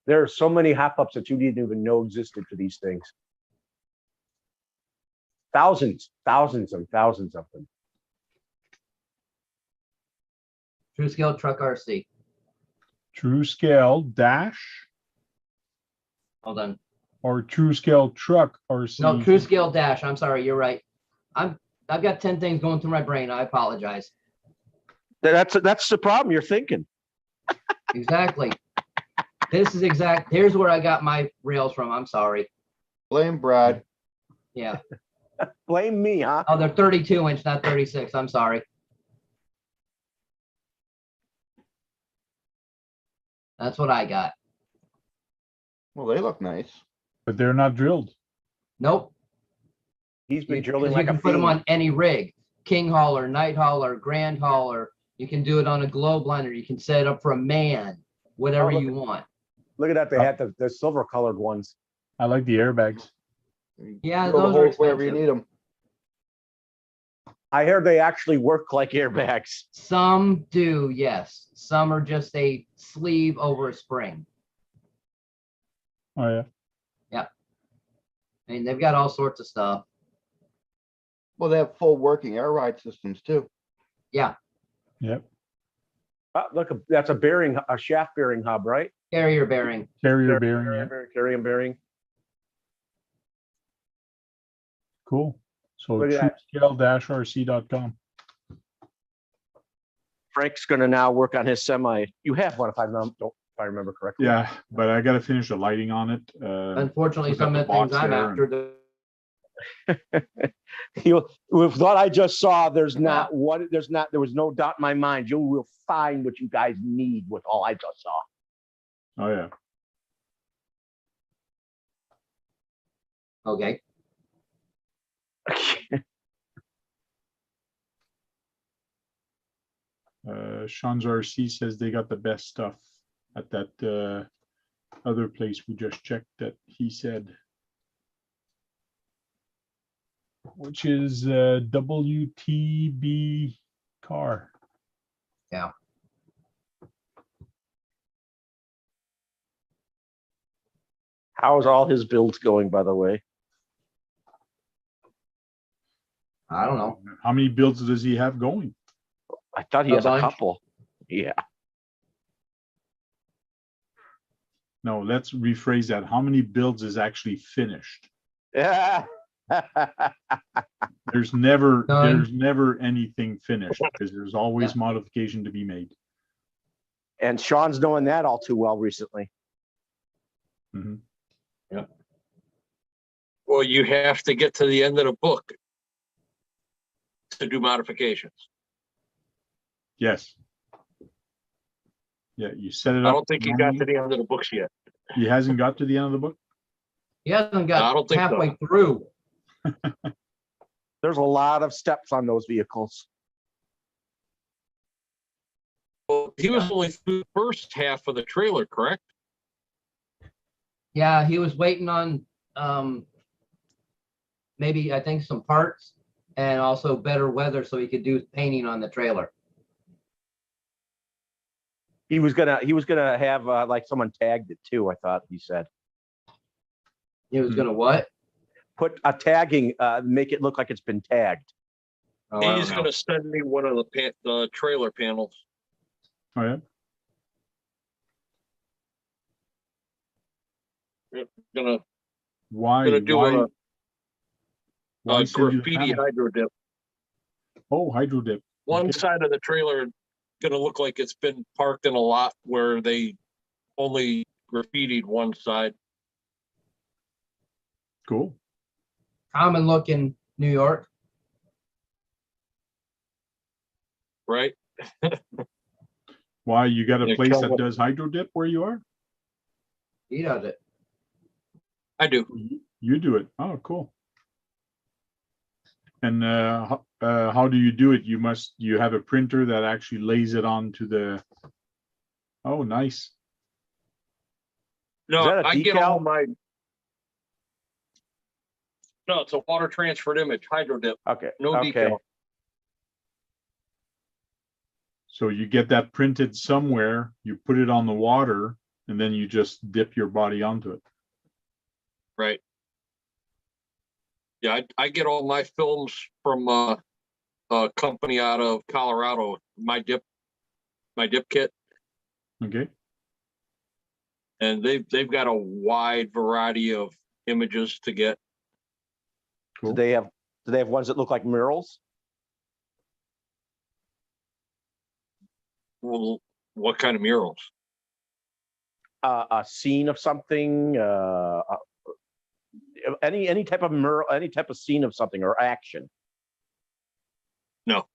There are so many hop-ups that you didn't even know existed for these things. Thousands and thousands of them. TrueScale Truck RC. TrueScale dash Hold on. or TrueScale Truck RC. No, TrueScale Dash. I'm sorry, you're right. I've got 10 things going through my brain. I apologize. That's the problem you're thinking. Exactly. Here's where I got my rails from. I'm sorry. Blame Brad. Yeah. Blame me, huh? Oh, they're 32-inch, not 36. I'm sorry. That's what I got. Well, they look nice. But they're not drilled. Nope. He's been You drilling like a can put them fiend. on any rig. King hauler, night hauler, grand hauler. You can do it on a globe liner. You can set it up for a man, whatever Oh, you want. Look at that. They had the silver colored ones. I like the airbags. Yeah, Drill the those are holes wherever you expensive. need them. I heard they actually work like airbags. Some do, yes. Some are just a sleeve over a spring. Oh yeah. I mean, they've got all sorts of stuff. Well, they have full working air ride systems too. Yeah, Yep. Look, that's a shaft bearing hub, right? carrier bearing. Carrier bearing. Yeah. Carrier bearing. Cool. So Look at that. TrueScale-RC.com. Frank's going to now work on his semi. You have one, if I remember correctly. Yeah, but I got to finish the lighting on it. Unfortunately, look at some the of the things box I'm there after, With what I just saw, there was no doubt in my mind. You will find what you guys need with all I just saw. Oh yeah. okay. Sean's RC says they got the best stuff at that other place we just checked that he said, which is WTB car. Yeah. How's all his builds going, by the way? I don't know. How many builds does he have going? I thought he A has a bunch. couple. Yeah. No, let's rephrase that. How many builds is actually finished? Yeah. There's never None. anything finished because there's always modification to be made. And Sean's knowing that all too well recently. Mhm. Well, you have to get to the end of the book to do modifications. Yes. Yeah, you set it I up. don't think he got to the end of the books yet. He hasn't got to the end of the book. He hasn't I got don't think so. halfway through. There's a lot of steps on those vehicles. Well, he was only through the first half of the trailer, correct? Yeah, he was waiting on maybe I think some parts and also better weather so he could do painting on the trailer. He was gonna have like someone tagged it too. I thought he said He was gonna what? put a tagging, make it look like it's been tagged. Oh, I He's don't know. gonna send me one of the trailer panels. Oh, yeah. Gonna Why? do Why? a Why send you the graffiti panel? hydro dip. Oh, hydro dip. One Okay. side of the trailer gonna look like it's been parked in a lot where they only graffitied one side. Cool. Common look in New York. Right? Why, you got a Yeah, place Kel- that does hydro dip where you are? He does it. I do. You do it. Oh, cool. And how do you do it? You have a printer that actually lays it onto the. Oh, nice. No, that a I get all decal? my. No, it's a water transferred image, hydro dip, Okay. no Okay. decal. So you get that printed somewhere, you put it on the water, and then you just dip your body onto it. Right. Yeah, I get all my films from a company out of Colorado. My dip kit, Okay. and they've got a wide variety of images to get. Cool. Do they have ones that look like murals? Well, what kind of murals? A scene of something, any type of mural, any type of scene of something or action. No.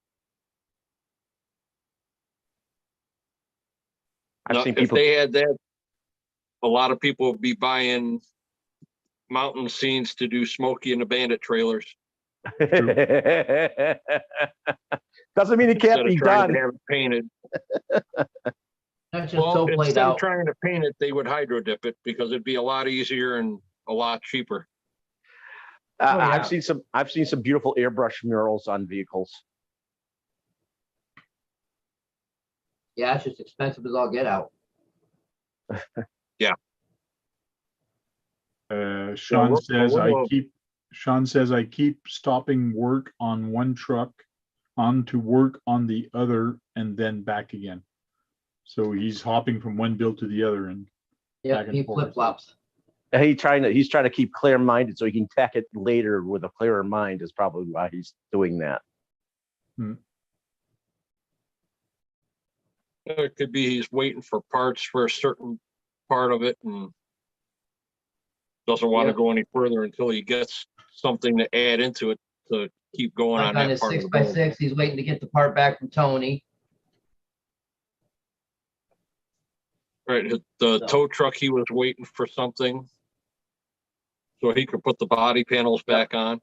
I've No, seen if people. they had that, a lot of people would be buying mountain scenes to do Smokey and the Bandit trailers Doesn't mean it instead can't of be trying done. to have it painted. That's just Well, so played instead of out. trying to paint it, they would hydro dip it because it'd be a lot easier and a lot cheaper. Oh, yeah. I've seen some beautiful airbrush murals on vehicles. Yeah, it's just expensive as all get out. Sean we're- says we're- I keep stopping work on one truck on to work on the other and then back again. So he's hopping from one build to the other and Yeah, Back and he forth. flip flops. He's trying to keep clear minded so he can tack it later with a clearer mind is probably why he's doing that. It could be he's waiting for parts for a certain part of it and doesn't want to Yeah. go any further until he gets something to add into it to keep going Like on on that his part of the 6x6, build. he's waiting to get the part back from Tony. Right, the So- tow truck, he was waiting for something so he could put the body panels back on.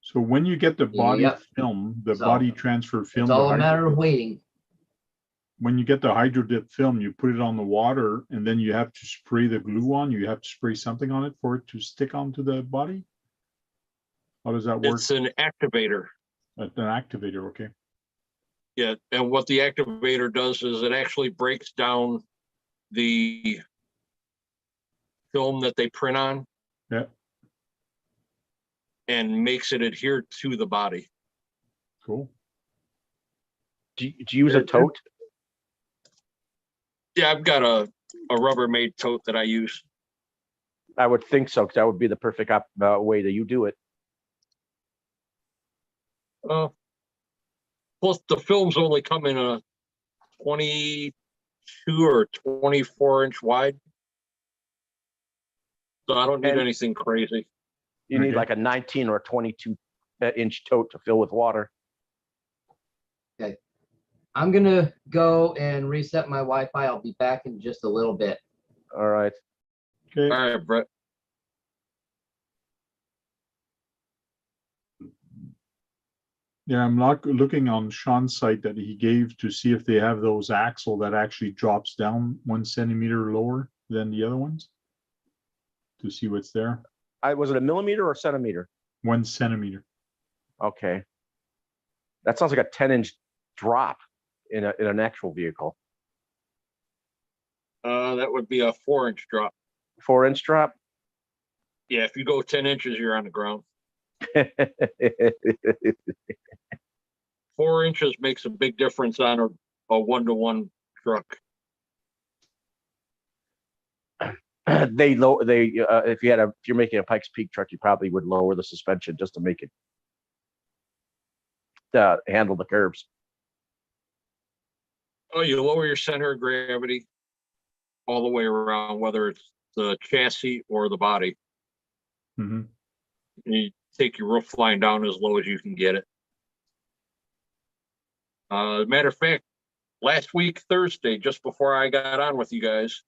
so when you get the body Yep. film, the So, body transfer film, It's the all a hydro matter of dip, waiting. when you get the hydro dip film, you put it on the water and then you have to spray the glue on. You have to spray something on it for it to stick onto the body. How does that work? It's an activator. An activator, okay. Yeah, and what the activator does is it actually breaks down the film that they print on. Yeah. And makes it adhere to the body. Cool. Do you use a tote? Yeah, I've got a Rubbermaid tote that I use. I would think so, because that would be the perfect way that you do it. Plus the films only come in a 22 or 24-inch wide. So I don't need And- anything crazy. You need Okay. like a 19 or 22-inch tote to fill with water. I'm gonna go and reset my Wi-Fi. I'll be back in just a little bit. All right. Okay. All right, Brett. Yeah, I'm not looking on Sean's site that he gave to see if they have those axle that actually drops down 1 centimeter lower than the other ones. To see what's there. Was it a millimeter or centimeter? 1 centimeter. Okay. That sounds like a 10-inch drop in an actual vehicle. That would be a 4-inch drop. 4-inch drop? Yeah, if you go 10 inches, you're on the ground. 4 inches makes a big difference on a 1-to-1 truck. They low they if you're making a Pikes Peak truck, you probably would lower the suspension just to make it handle the curves. Oh, you lower your center of gravity all the way around, whether it's the chassis or the body. Mm-hmm. You take your roof line down as low as you can get it. As a matter of fact, last week, Thursday, just before I got on with you guys,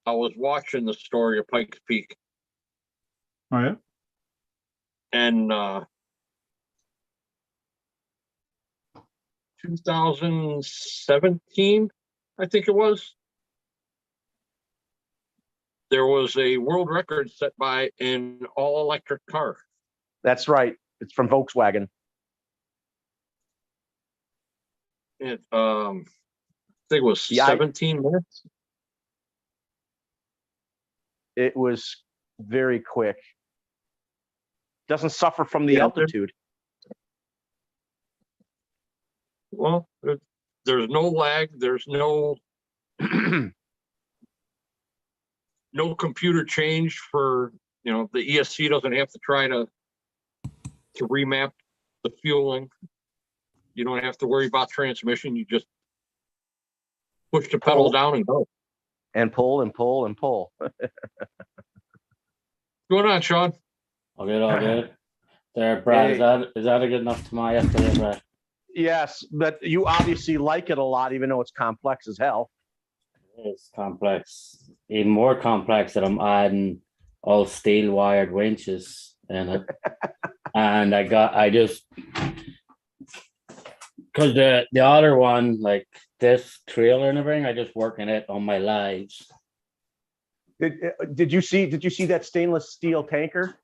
I was watching the story of Pikes Peak. Oh, yeah. And 2017, I think it was, there was a world record set by an all-electric car. That's right. It's from Volkswagen. It, I think it was Yeah, 17 minutes. It was very quick. Doesn't suffer from the Yeah, altitude. Well, there's no lag. There's no no computer change for, the ESC doesn't have to try to remap the fueling. You don't have to worry about transmission. You just push the pedal down and go. And pull and pull and pull. What's going on, Sean? All good. There, Brad, Hey. is that a good enough Tamiya for you, Brad? Yes, but you obviously like it a lot, even though it's complex as hell. It's complex, even more complex that I'm adding all steel wired winches in it. And because the other one, like this trailer and everything, I just working it on my lives. Did you see that stainless steel tanker?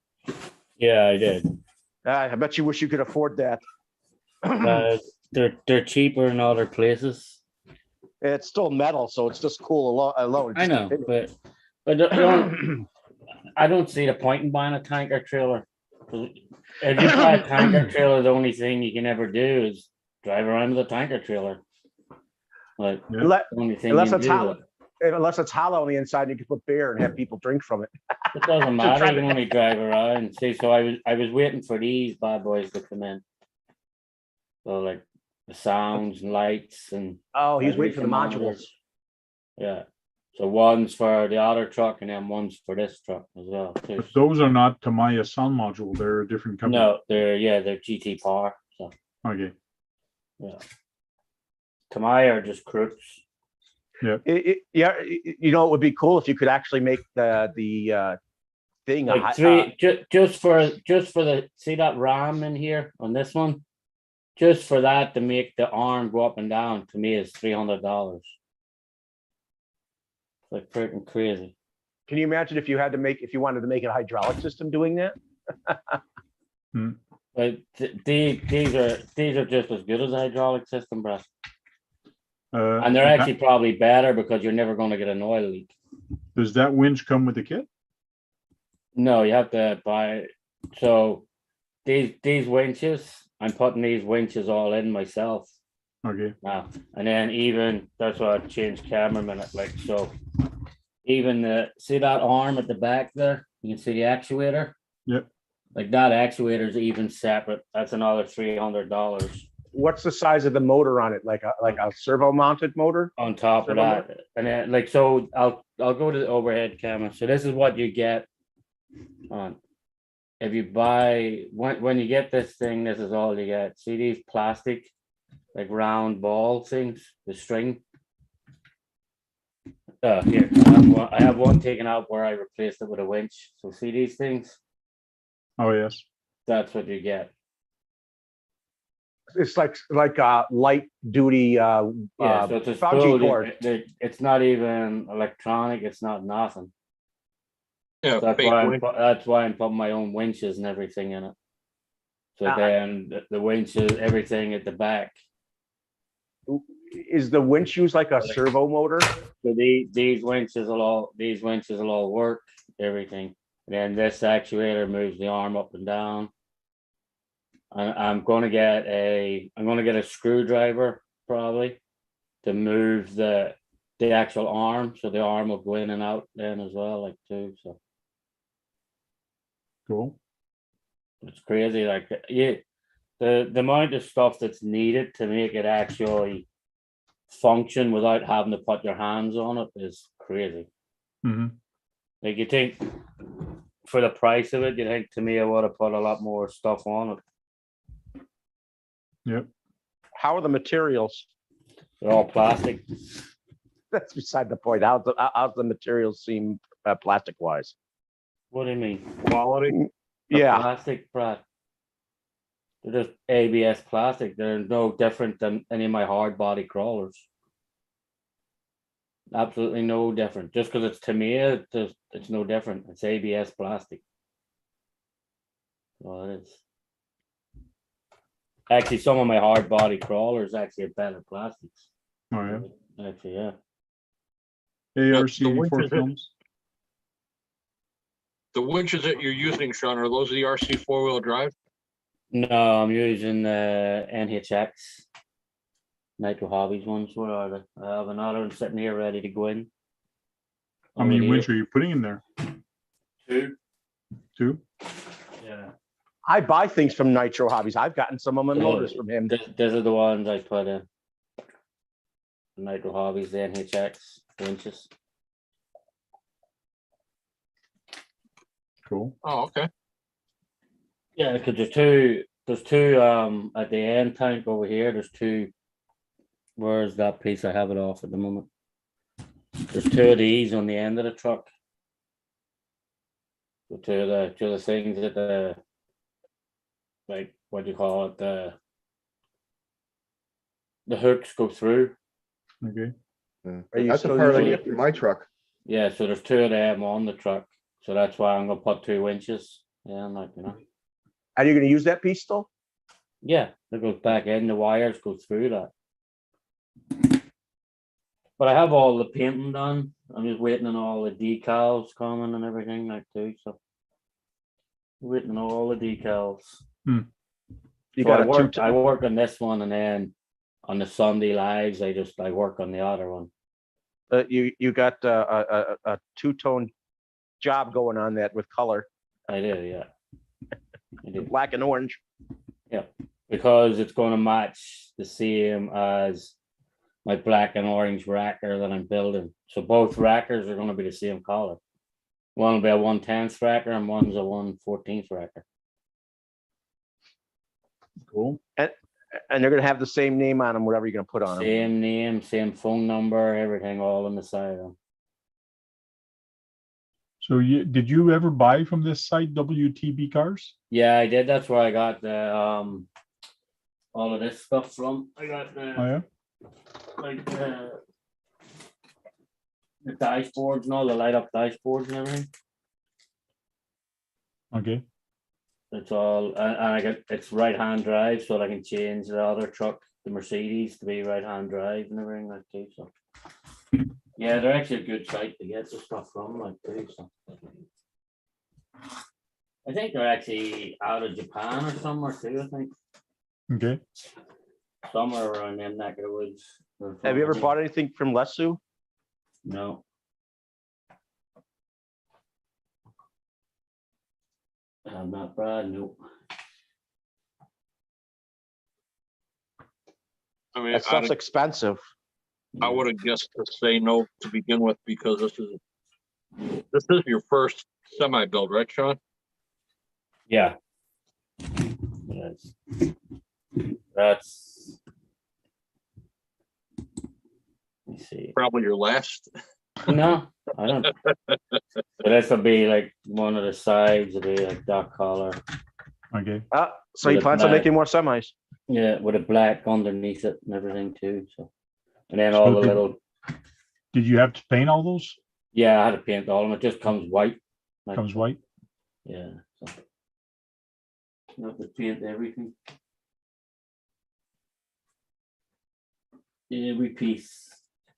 Yeah, I did. I bet you wish you could afford that. They're cheaper in other places. It's still metal, so it's just cool alone. I know, but I don't see the point in buying a tanker trailer. If you buy a tanker trailer, the only thing you can ever do is drive around with a tanker trailer. Like the only thing unless you it's can hollow, unless it's hollow on the inside, and you can put beer and have people drink from it. It doesn't matter. You can only drive around. See, so I was waiting for these bad boys to come in. So like the sounds and lights and Oh, he's waiting for the modules. monitors. Yeah. So one's for the other truck and then one's for this truck as well. Too. But those are not Tamiya sound module. They're a different company. No, they're GT Power. So Okay. yeah. Tamiya are just crooks. It would be cool if you could actually make the thing. Like just for the see that ram in here on this one, just for that to make the arm go up and down to me is $300. Like freaking crazy. Can you imagine if you wanted to make a hydraulic system doing that? Like these are just as good as a hydraulic system, bro. And they're actually probably better because you're never going to get an oil leak. Does that winch come with the kit? No, you have to buy. So these winches, I'm putting these winches all in myself Okay. now. And then even that's why I changed cameraman. Like so, even see that arm at the back there. You can see the actuator. Yep. Like that actuator is even separate. That's another $300 What's the size of the motor on it? Like a servo mounted motor? on top of that. And then like so, I'll go to the overhead camera. So this is what you get on. If you buy when you get this thing, this is all you get. See these plastic like round ball things, the string. Here I have one taken out where I replaced it with a winch. So see these things? Oh, yes. That's what you get. It's like a light duty So it's a bungee cord. It's not even electronic. It's not nothing. Yeah, So fake winch. that's why I'm putting my own winches and everything in it. So then the winches, everything at the back. Is the winch used like a servo motor? So these winches will all work. Everything. And then this actuator moves the arm up and down. I'm going to get a screwdriver probably to move the actual arm, so the arm will go in and out then as well, like too. So Cool. it's crazy, like the amount of stuff that's needed to make it actually function without having to put your hands on it is crazy. Hmm. Like you think for the price of it, you think to me I would have put a lot more stuff on it. Yep. How are the materials? They're all plastic. That's beside the point. How's the materials seem plastic wise? What do you mean? Quality. They're Yeah. plastic, Brad. They're just ABS plastic. They're no different than any of my hard body crawlers. Absolutely no different. Just because it's Tamiya, it's no different. It's ABS plastic. Well, it is. Actually, some of my hard body crawlers actually are better plastics. Oh yeah. Actually, yeah. ARC the winches for that- films. The winches that you're using, Sean, are those the RC 4-wheel drive? No, I'm using NHX Nitro Hobbies ones. Where are they? I have another one sitting here ready to go in. How many Over winch here. are you putting in there? Two. Two? Yeah. I buy things from Nitro Hobbies. I've gotten some of my motors from him. These are the ones I put in. Nitro Hobbies, the NHX winches. Cool. Oh, okay. Yeah, because there's two at the end tank over here. There's two. Where's that piece? I have it off at the moment. There's two of these on the end of the truck. So two of the things that the, like, what do you call it? The hooks go through. Okay. Yeah. Are you That's a still part I using get for my truck. Yeah, so there's two of them on the truck. So that's why I'm gonna put two winches. Yeah, I'm like, Are you going to use that piece still? yeah, it goes back in, the wires go through that. But I have all the painting done. I'm just waiting on all the decals coming and everything like too. So waiting on all the decals. You So got I work on this one, and then on the Sunday lives, I work on the other one. you got a two-tone job going on that with color, I do, yeah. I do. black and orange. Because it's going to match the same as my black and orange racker that I'm building. So both rackers are going to be the same color. One will be a 1/10th racker and one's a 1/14th racker. Cool. And they're going to have the same name on them, whatever you're going to put on them. Same name, same phone number, everything all on the side of them. So did you ever buy from this site, WTB Cars? Yeah, I did. That's where I got the all of this stuff from. I got the Oh yeah. like the dashboards and all the light up dashboards and everything. Okay. It's all, and I got, it's right hand drive, so I can change the other truck, the Mercedes, to be right hand drive and everything like that. So yeah, they're actually a good site to get the stuff from, like too. So I think they're actually out of Japan or somewhere too. I think Okay. somewhere around them neck of the woods. Have you ever bought anything from Lasso? No. I'm not Brad, no. I mean, That stuff's expensive. I would have guessed to say no to begin with because this is your first semi build, right, Sean? Yeah. Yes. That's. Let me see. Probably your last. No, I don't. So this will be like one of the sides will be like dark color. Okay. So you With a plan on black- making more semis? Yeah, with a black underneath it and everything too. So, and then all So the did- little. Did you have to paint all those? Yeah, I had to paint all of them. It just comes white. Like, Comes white. Yeah. So. You have to paint everything. Every piece.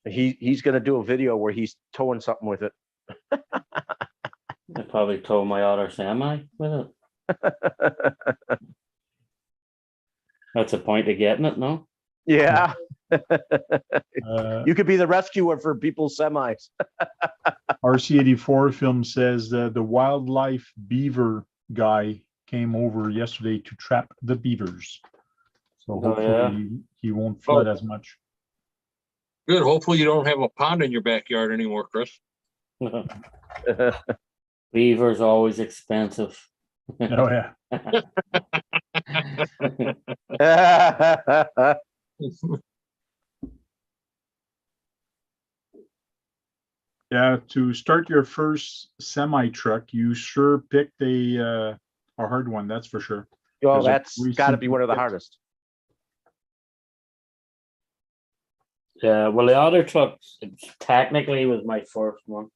He's going to do a video where he's towing something with it. I probably tow my other semi with it. That's the point of getting it, no? Yeah. Uh, You could be the rescuer for people's semis. RC84 film says the wildlife beaver guy came over yesterday to trap the beavers. So Oh, hopefully yeah. he won't flood as much. Good. Hopefully you don't have a pond in your backyard anymore, Chris. Beaver's always expensive. Oh yeah. Yeah, to start your first semi truck, you sure picked a hard one, that's for sure. Well, There's a that's got to be one of the recent- hardest. Yeah, well, the other truck technically was my first one.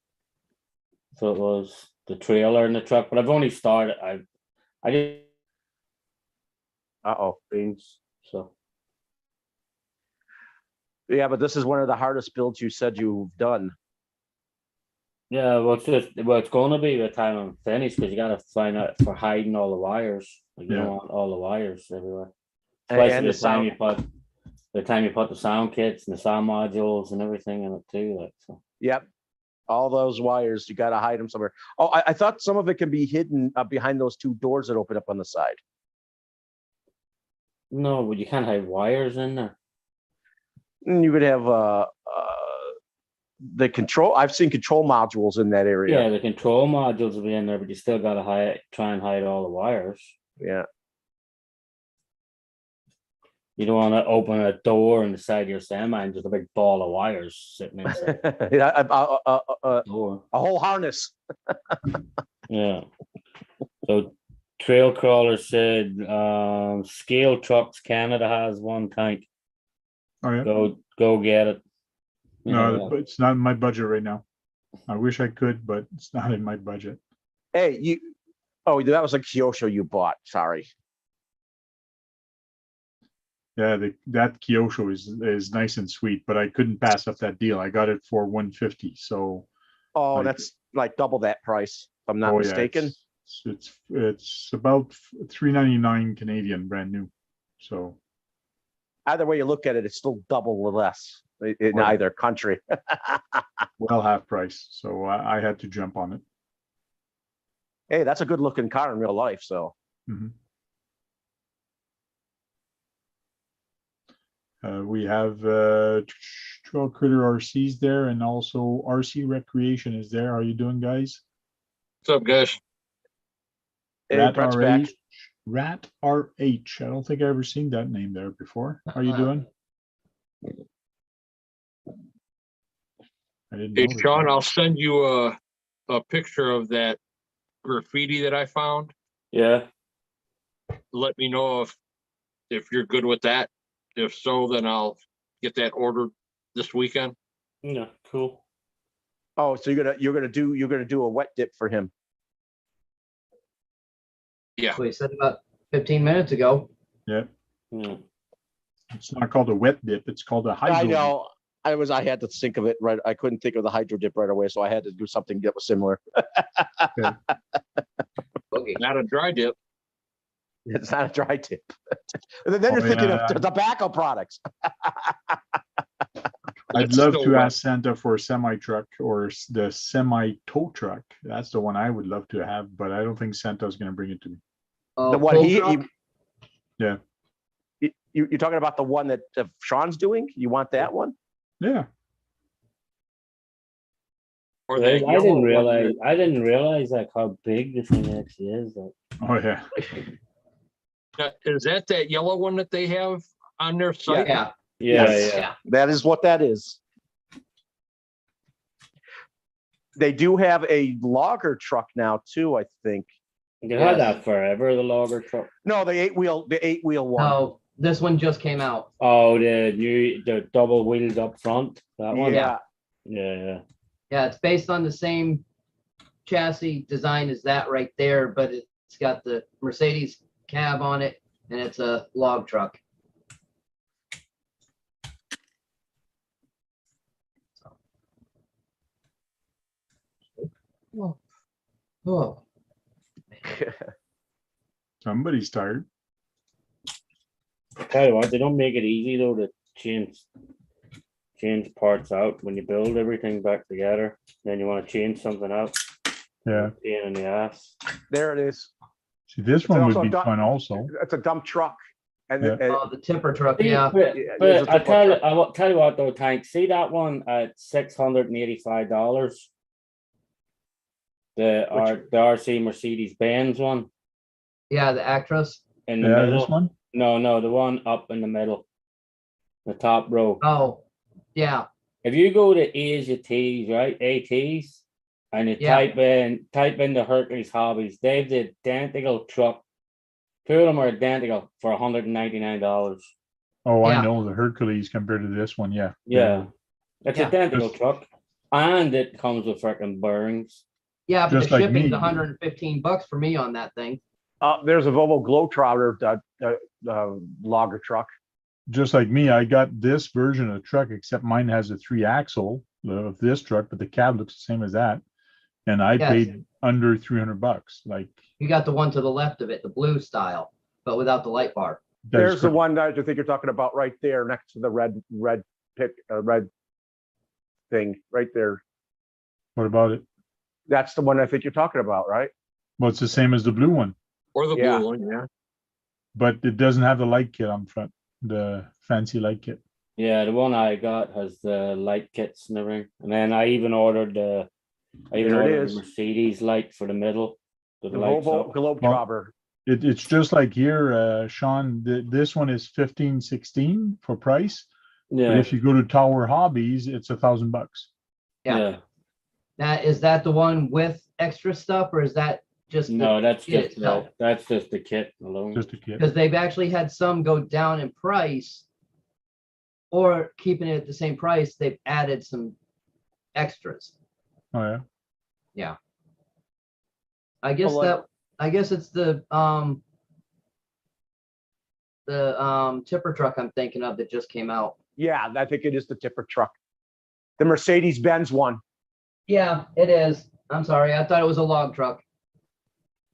So it was the trailer and the truck, but I've only started. I did Uh-oh. things. So Yeah, but this is one of the hardest builds you said you've done. yeah, well, it's going to be by the time I'm finished because you got to find out for hiding all the wires. Like you Yeah. don't want all the wires everywhere. And Especially the the time sound. you put the sound kits and the sound modules and everything in it too. Like so. Yep. All those wires, you got to hide them somewhere. Oh, I thought some of it can be hidden behind those two doors that open up on the side. No, but you can't hide wires in there. And you could have the control. I've seen control modules in that area. Yeah, the control modules will be in there, but you still got to try and hide all the wires. Yeah. You don't want to open a door in the side of your semi and just a big ball of wires sitting inside Yeah, the door. a whole harness. Yeah. So Trail Crawler said Scale Trucks Canada has one tank. Oh yeah. Go get it. No, but it's not in my budget right now. I wish I could, but it's not in my budget. Hey, oh, that was a Kyosho you bought. Sorry. Yeah, that Kyosho is nice and sweet, but I couldn't pass up that deal. I got it for 150. So Oh, Like- that's like double that price, if I'm not oh, yeah, mistaken. it's about $3.99 Canadian, brand new. So Either way you look at it, it's still double or less in Right. either country. well half price. So I had to jump on it. Hey, that's a good looking car in real life. So Mhm. We have Trail Critter RCs there, and also RC Recreation is there. How you doing, guys? What's up, guys? hey, Rat Brett's back. RH. Rat RH. I don't think I ever seen that name there before. How you doing? I didn't Hey, notice Sean, that. I'll send you a picture of that graffiti that I found. Yeah. Let me know if you're good with that. If so, then I'll get that ordered this weekend. Yeah, cool. Oh, so you're gonna do a wet dip for him. Yeah. That's what he said about 15 minutes ago. Yeah, Yeah. it's not called a wet dip. It's called a hydro. I dip. know. I had to think of it right. I couldn't think of the hydro dip right away, so I had to do something that was similar. Okay. Not a dry dip. It's not a dry dip. And then you're Oh, thinking yeah. of tobacco products. I'd It's love still to wet. ask Santa for a semi truck or the semi tow truck. That's the one I would love to have, but I don't think Santa's going to bring it to me. The one tow he- truck? Yeah. You're talking about the one that Sean's doing? You want that one? Yeah. Or I that yellow didn't one realize. that- I didn't realize like how big the thing actually is. Like, Oh yeah. Is that yellow one that they have on their site? Yeah. yeah, Yes. yeah. Yeah. That is what that is. They do have a logger truck now too, I think. You had Yes. that forever. The logger truck. No, the eight wheel one. No, this one just came out. Oh, the double wheels up front. That one. Yeah. Yeah. Yeah, it's based on the same chassis design as that right there, but it's got the Mercedes cab on it, and it's a log truck. Oh, Somebody's tired. Tell you what, they don't make it easy though to change parts out when you build everything back together. Then you want to change something out. Yeah. Pain in the ass. There it is. See, this It's one would also be done- fun also. It's a dump truck. And, Yeah. and oh, the tipper truck, See, yeah. But, Yeah, it is but a tipper truck. I will tell you what though, Tank. See that one at $685. The RC Mercedes Benz one Yeah, the Actros. in the Yeah, middle. this one. No, the one up in the middle, the top row. Oh, yeah, If you go to Asia T's, right, ATs, and you Yeah. type in the Hercules Hobbies, they have the identical truck. Two of them are identical for $199. Oh, I Yeah. know the Hercules compared to this one. Yeah. Yeah, it's Yeah. identical Just- truck, and it comes with freaking bearings. yeah, but Just the like shipping's me. 115 bucks for me on that thing. there's a Volvo Globetrotter logger truck. Just like me, I got this version of the truck, except mine has a 3-axle of this truck, but the cab looks the same as that. And I Yes. paid under $300. Like You got the one to the left of it, the blue style, but without the light bar. that is There's the correct. one that I think you're talking about right there next to the red thing right there. What about it? That's the one I think you're talking about, right? Well, it's the same as the blue one, Or the Yeah. blue one, yeah. but it doesn't have the light kit on front, the fancy light kit. Yeah, the one I got has the light kits and everything, and then I even ordered the There it is. Mercedes light for the middle. The The lights Volvo up. Globetrotter. It's just like here, Sean, this one is 1516 for price. But Yeah, if you go to Tower Hobbies, it's $1,000. Yeah. yeah. Now, is that the one with extra stuff or is that just? No, that's kit just itself? that's just the kit alone. Just a kit. Because they've actually had some go down in price. Or keeping it at the same price, they've added some extras. Oh yeah. I guess Well, it's the tipper truck I'm thinking of that just came out. Yeah, I think it is the tipper truck. The Mercedes Benz one. Yeah, it is. I'm sorry, I thought it was a log truck.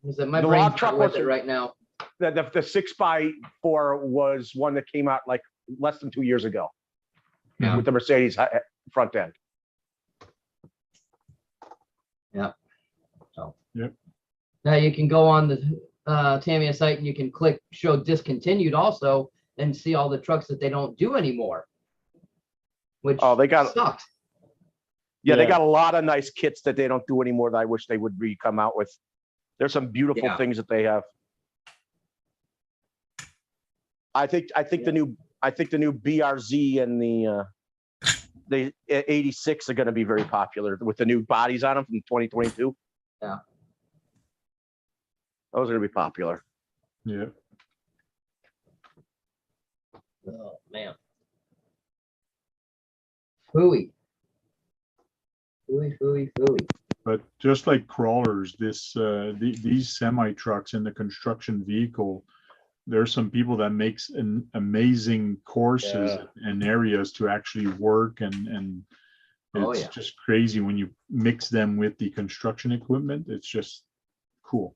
Is it my The brain's log not truck with was- it right now? The 6x4 was one that came out like less than 2 years ago. Yeah. With the Mercedes front end. Now you can go on the Tamiya site and you can click show discontinued also and see all the trucks that they don't do anymore. Which Oh, they got- sucks. Yeah, they Yeah. got a lot of nice kits that they don't do anymore that I wish they would come out with. There's some beautiful Yeah. things that they have. I think the new BRZ and the 86 are going to be very popular with the new bodies on them from 2022. Yeah. Those are going to be popular. Yeah. Oh man. Fooey. Fooey. But just like crawlers, these semi trucks in the construction vehicle, there's some people that makes an amazing courses Yeah. and areas to actually work and Oh, it's yeah. just crazy when you mix them with the construction equipment. It's just cool.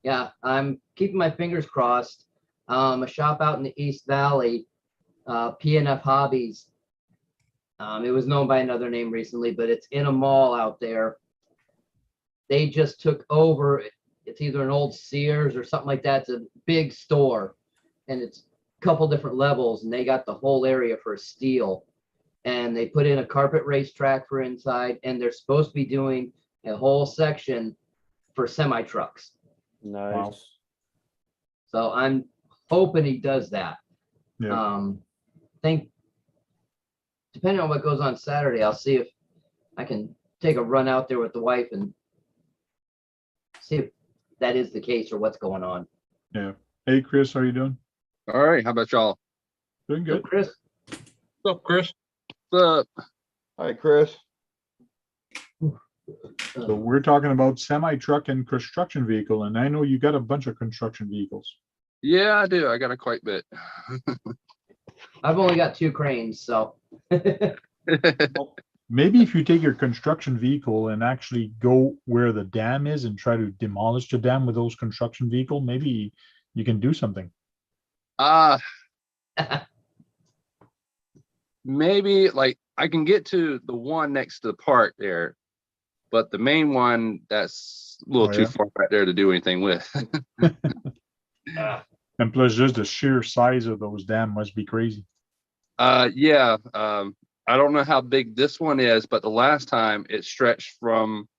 Yeah, I'm keeping my fingers crossed. A shop out in the East Valley, P&F Hobbies. It was known by another name recently, but it's in a mall out there. They just took over. It's either an old Sears or something like that. It's a big store, and it's a couple different levels, and they got the whole area for steel. And they put in a carpet racetrack for inside, and they're supposed to be doing a whole section for semi trucks. Nice. So I'm hoping he does that. Yeah. Think depending on what goes on Saturday, I'll see if I can take a run out there with the wife and see if that is the case or what's going on. Yeah. Hey, Chris, how are you doing? All right, how about y'all? Doing So good. Chris, What's up, Chris? What's up? Hi, Chris. So we're talking about semi truck and construction vehicle, and I know you got a bunch of construction vehicles. Yeah, I do. I got a quite bit. I've only got 2 cranes, so Maybe if you take your construction vehicle and actually go where the dam is and try to demolish the dam with those construction vehicle, maybe you can do something. Maybe like I can get to the one next to the park there, but the main one, that's a little Oh, too yeah? far back there to do anything with. And plus, just the sheer size of those dam must be crazy. Yeah. I don't know how big this one is, but the last time it stretched from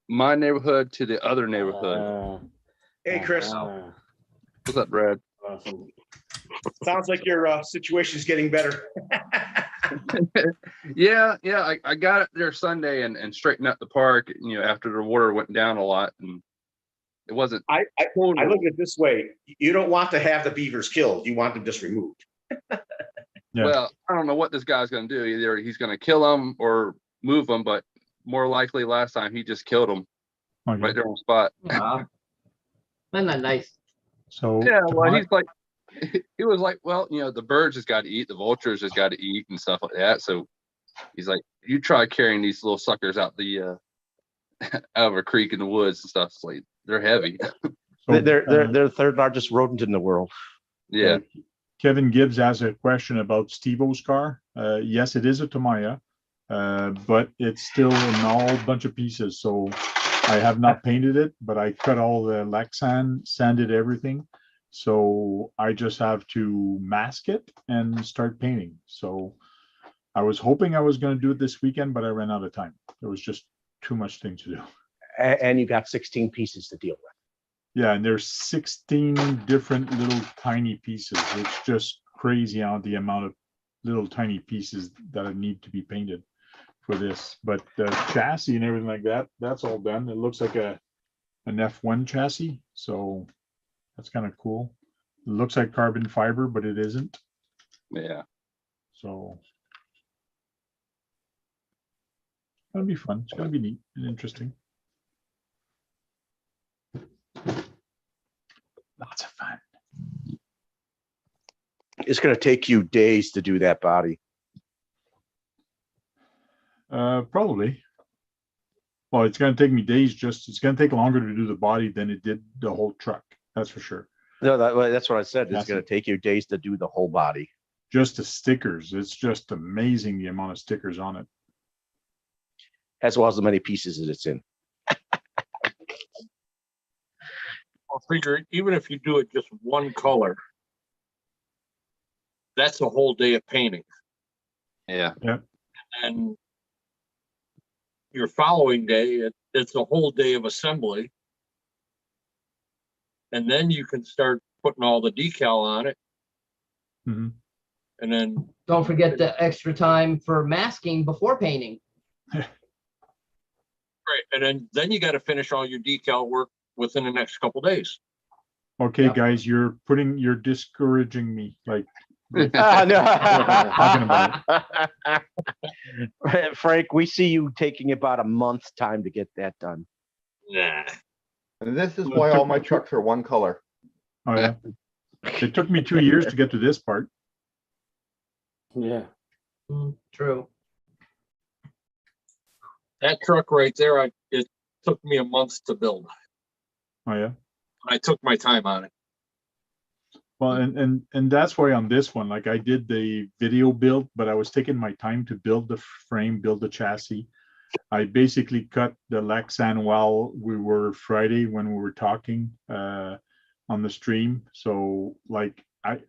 my neighborhood to the other neighborhood. Hey, Chris. What's up, Brad? Awesome. Sounds like your situation is getting better. Yeah, I got it there Sunday and straightened up the park, after the water went down a lot, and it wasn't. I look at it this way. You don't want to have the beavers killed. You want them just removed. Yeah. Well, I don't know what this guy's going to do. Either he's going to kill them or move them, but more likely last time he just killed them Okay. right there on the spot. Isn't that nice? So Yeah, well, he was like, well, the birds has got to eat, the vultures has got to eat and stuff like that. So he's like, you try carrying these little suckers out the out of a creek in the woods and stuff. It's like they're heavy. so, They're the third largest rodent in the world. Yeah. Kevin Gibbs has a question about Steve-O's car. Yes, it is a Tamiya, but it's still in all bunch of pieces. So I have not painted it, but I cut all the Lexan, sanded everything. So I just have to mask it and start painting. So I was hoping I was going to do it this weekend, but I ran out of time. There was just too much thing to do. And you got 16 pieces to deal with. Yeah, and there's 16 different little tiny pieces. It's just crazy on the amount of little tiny pieces that need to be painted for this. But the chassis and everything like that, that's all done. It looks like an F1 chassis, so that's kind of cool. It looks like carbon fiber, but it isn't. Yeah. So that'll be fun. It's gonna be neat and interesting. Lots of fun. It's going to take you days to do that body. Probably. Well, it's going to take me days. It's going to take longer to do the body than it did the whole truck. That's for sure. No, that's what I said. It's going to take you days to do the whole body. Just the stickers. It's just amazing the amount of stickers on it. As well as the many pieces that it's in. I'll figure even if you do it just one color, that's a whole day of painting. Yeah. And your following day, it's a whole day of assembly. And then you can start putting all the decal on it. Mm-hmm. And then Don't forget the extra time for masking before painting. right. And then you got to finish all your decal work within the next couple days. Okay, Yep. guys, you're discouraging me. Like, Talking about Frank, we see you taking about a month's time to get that done. Nah. And this is why all my trucks are one color. oh yeah, it took me 2 years to get to this part. Yeah. True. That truck right there, it took me a month to build. Oh yeah. I took my time on it. Well, and that's why on this one, like I did the video build, but I was taking my time to build the frame, build the chassis. I basically cut the Lexan while we were Friday when we were talking on the stream. So like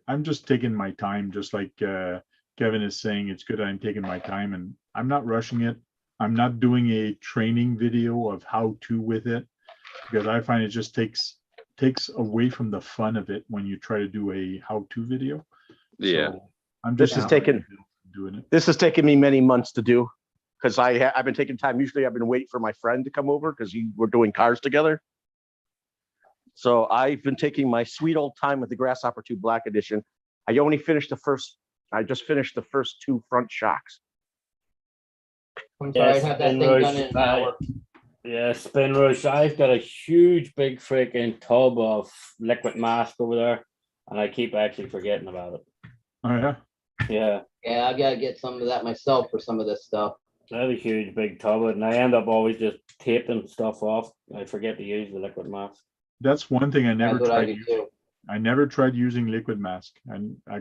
I'm just taking my time, just like Kevin is saying, it's good I'm taking my time and I'm not rushing it. I'm not doing a training video of how to with it because I find it just takes away from the fun of it when you try to do a how-to video. Yeah. So I'm This just is taking doing it. This has taken me many months to do because I've been taking time. Usually I've been waiting for my friend to come over because we're doing cars together. So I've been taking my sweet old time with the Grasshopper 2 Black Edition. I just finished the first 2 front shocks. I'm sorry, I'd have that thing done in an hour. Yeah, spin rush. I've got a huge, big freaking tub of liquid mask over there, and I keep actually forgetting about it. Oh yeah. Yeah, Yeah, I gotta get some of that myself for some of this stuff. I have a huge big tub, and I end up always just taping stuff off. I forget to use the liquid mask. That's one thing I never That's what I tried. do too. I never tried using liquid mask, and I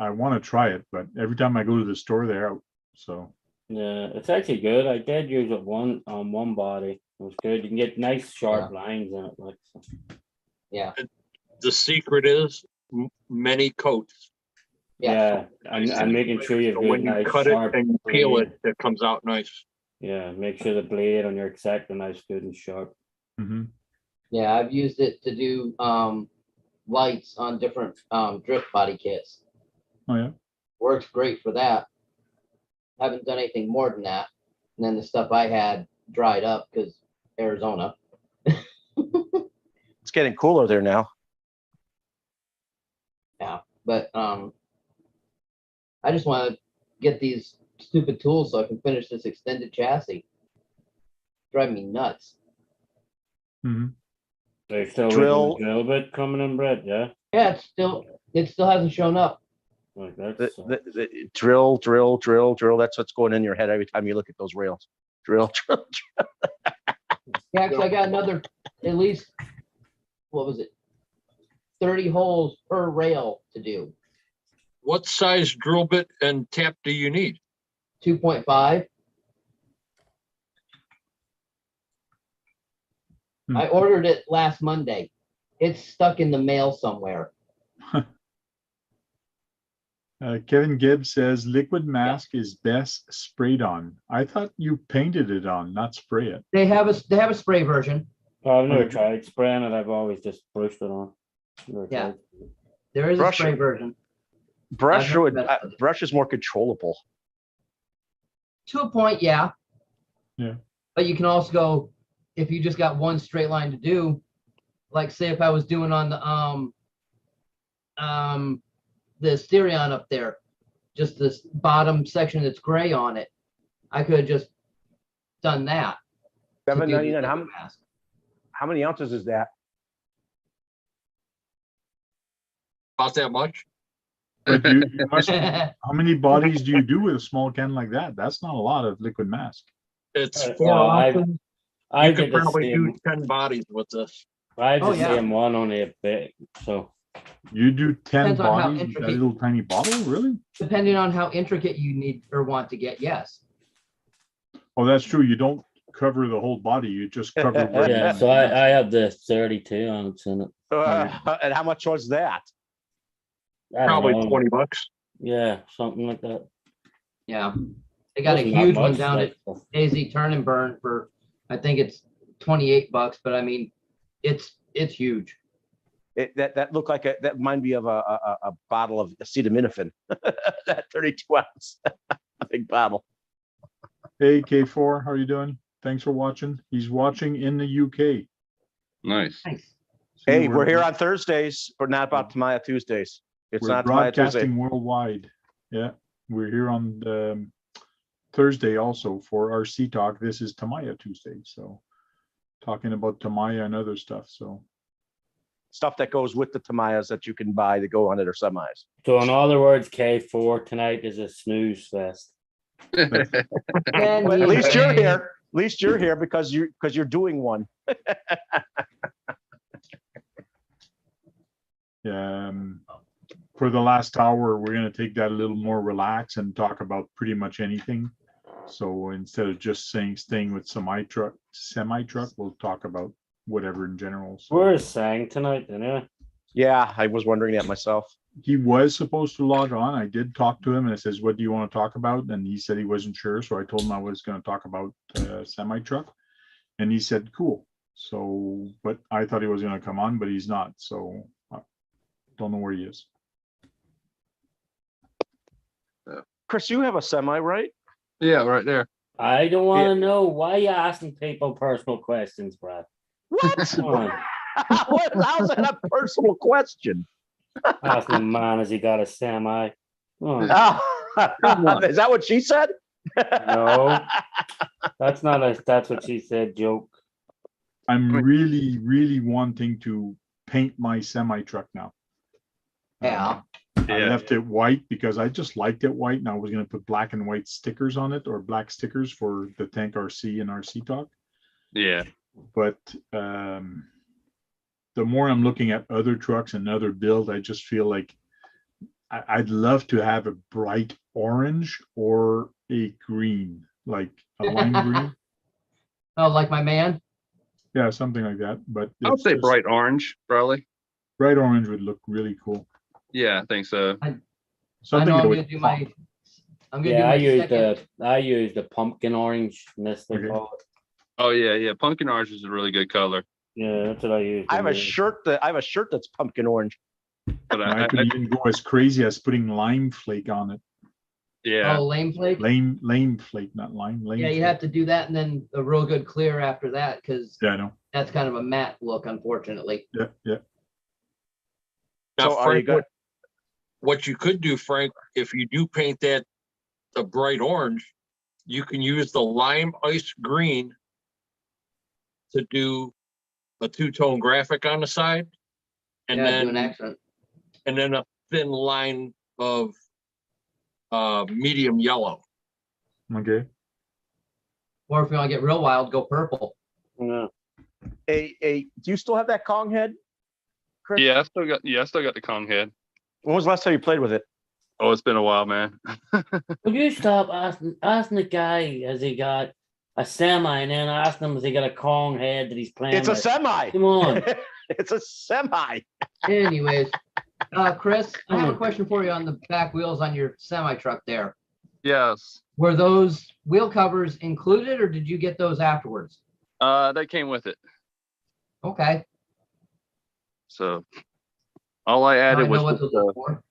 want to try it, but every time I go to the store, they're out. So Yeah, it's actually good. I did use it on one body. It was good. You can get nice sharp lines in it, like so. Yeah. The secret is many coats. Yeah, and making sure you've So got when you nice cut it sharp and you peel blade. it, it comes out nice. Yeah, make sure the blade on your X-Acto is good and sharp. mhm. Yeah, I've used it to do lights on different drift body kits. Oh yeah. Works great for that. Haven't done anything more than that. And then the stuff I had dried up because Arizona. It's getting cooler there now. Yeah, but I just want to get these stupid tools so I can finish this extended chassis. Drive me nuts. Mhm. There's still Drill- a drill bit coming in, Brett. Yeah, Yeah, it still hasn't shown up. like that's The drill. That's what's going in your head every time you look at those rails. Drill. Yeah, actually, I got another at least, what was it? 30 holes per rail to do. What size drill bit and tap do you need? 2.5. I ordered it last Monday. It's stuck in the mail somewhere. Kevin Gibbs says liquid mask is best sprayed on. I thought you painted it on, not spray it. They have a spray version. I've never Okay. tried spraying it. I've always just brushed it on. Never Yeah. tried. There is Brush a spray it. version. Brush I've would never messed with it. brush is more controllable. To a point, yeah. Yeah. But you can also go, if you just got one straight line to do, like say if I was doing on the Styrion up there, just this bottom section that's gray on it, I could have just done that. to do the $7.99. liquid mask. How many ounces is that? About that much? But you must, how many bodies do you do with a small can like that? That's not a lot of liquid mask. It's Well, 4 I've- ounces. I You could did the probably do same. 10 bodies with this. I Oh, just yeah. same one, only a bit. So You do 10 Depends on how bodies with that intricate- little tiny bottle, really? Depending on how intricate you need or want to get, yes. Oh, that's true. You don't cover the whole body. You just cover where yeah, you so I have the 32 ounce in it. And how much was that? I don't Probably know. $20. Yeah, something like that. Yeah. They got a Wasn't that huge one much, down at like, AZ Turn and Burn for, I think it's $28, but I mean, it's huge. That looked like that reminded me of a bottle of acetaminophen. That 32 ounce, a big bottle. Hey, K4, how are you doing? Thanks for watching. He's watching in the UK. Nice. Nice. See, Hey, we're here on Thursdays, but not about Tamiya Tuesdays. It's we're not Tamiya Tuesday. broadcasting worldwide. Yeah, we're here on Thursday also for our Sea Talk. This is Tamiya Tuesday, so talking about Tamiya and other stuff. So Stuff that goes with the Tamiyas that you can buy that go on it or semis. So in other words, K4 tonight is a snooze fest. But at least you're here. At least you're here because you're doing one. For the last hour, we're going to take that a little more relaxed and talk about pretty much anything. So instead of just staying with semi truck, we'll talk about whatever in general. So Where's Sang tonight anyway? Yeah, I was wondering that myself. he was supposed to log on. I did talk to him and I says, what do you want to talk about? And he said he wasn't sure. So I told him I was going to talk about semi truck. And he said, cool. So, but I thought he was going to come on, but he's not. So I don't know where he is. Chris, you have a semi, right? Yeah, right there. I don't want to know why you asking people personal questions, Brad. What? Come on. How's that a personal question? Ask the man, has he got a semi? Come on. Is that what she said? No, that's not a. That's what she said. Joke. I'm really, really wanting to paint my semi truck now. Yeah. I Yeah. left it white because I just liked it white, and I was going to put black and white stickers on it, or black stickers for the Tank RC and RC Talk. Yeah. But the more I'm looking at other trucks and other builds, I just feel like I'd love to have a bright orange or a green, like a lime green. Oh, like my man? Yeah, something like that. But I would it's say just- bright orange, probably. bright orange would look really cool. Yeah, I think so. I Something know that I'm would gonna do pop. my. I'm gonna do Yeah, my I use second. I use the pumpkin orange. And this they Okay. call it. Oh yeah, yeah. Pumpkin orange is a really good color. Yeah, that's what I use. I have a shirt that's pumpkin orange. But I could even go as crazy as putting lime flake on it. yeah, Oh, lame flake. Lame flake, not lime. Lame Yeah, you flake. have to do that and then a real good clear after that because Yeah, I know. that's kind of a matte look, unfortunately. Yeah, yeah. Now, So are you Frank, good? what you could do, Frank, if you do paint that a bright orange, you can use the lime ice green to do a two-tone graphic on the side, and Yeah, do an then accent. a thin line of medium yellow. Okay. Or if you want to get real wild, go purple. Yeah. Do you still have that Kong head, Chris? yeah. I still got the Kong head. When was the last time you played with it? Oh, it's been a while, man. Will you stop asking the guy has he got a semi, and then asking him has he got a Kong head that he's playing It's a with? semi. Come on. It's a semi. Anyways, Chris, I have a question for you on the back wheels on your semi truck there. Yes. Were those wheel covers included or did you get those afterwards? That came with it. Okay. So all I Now I added know was what just those are for.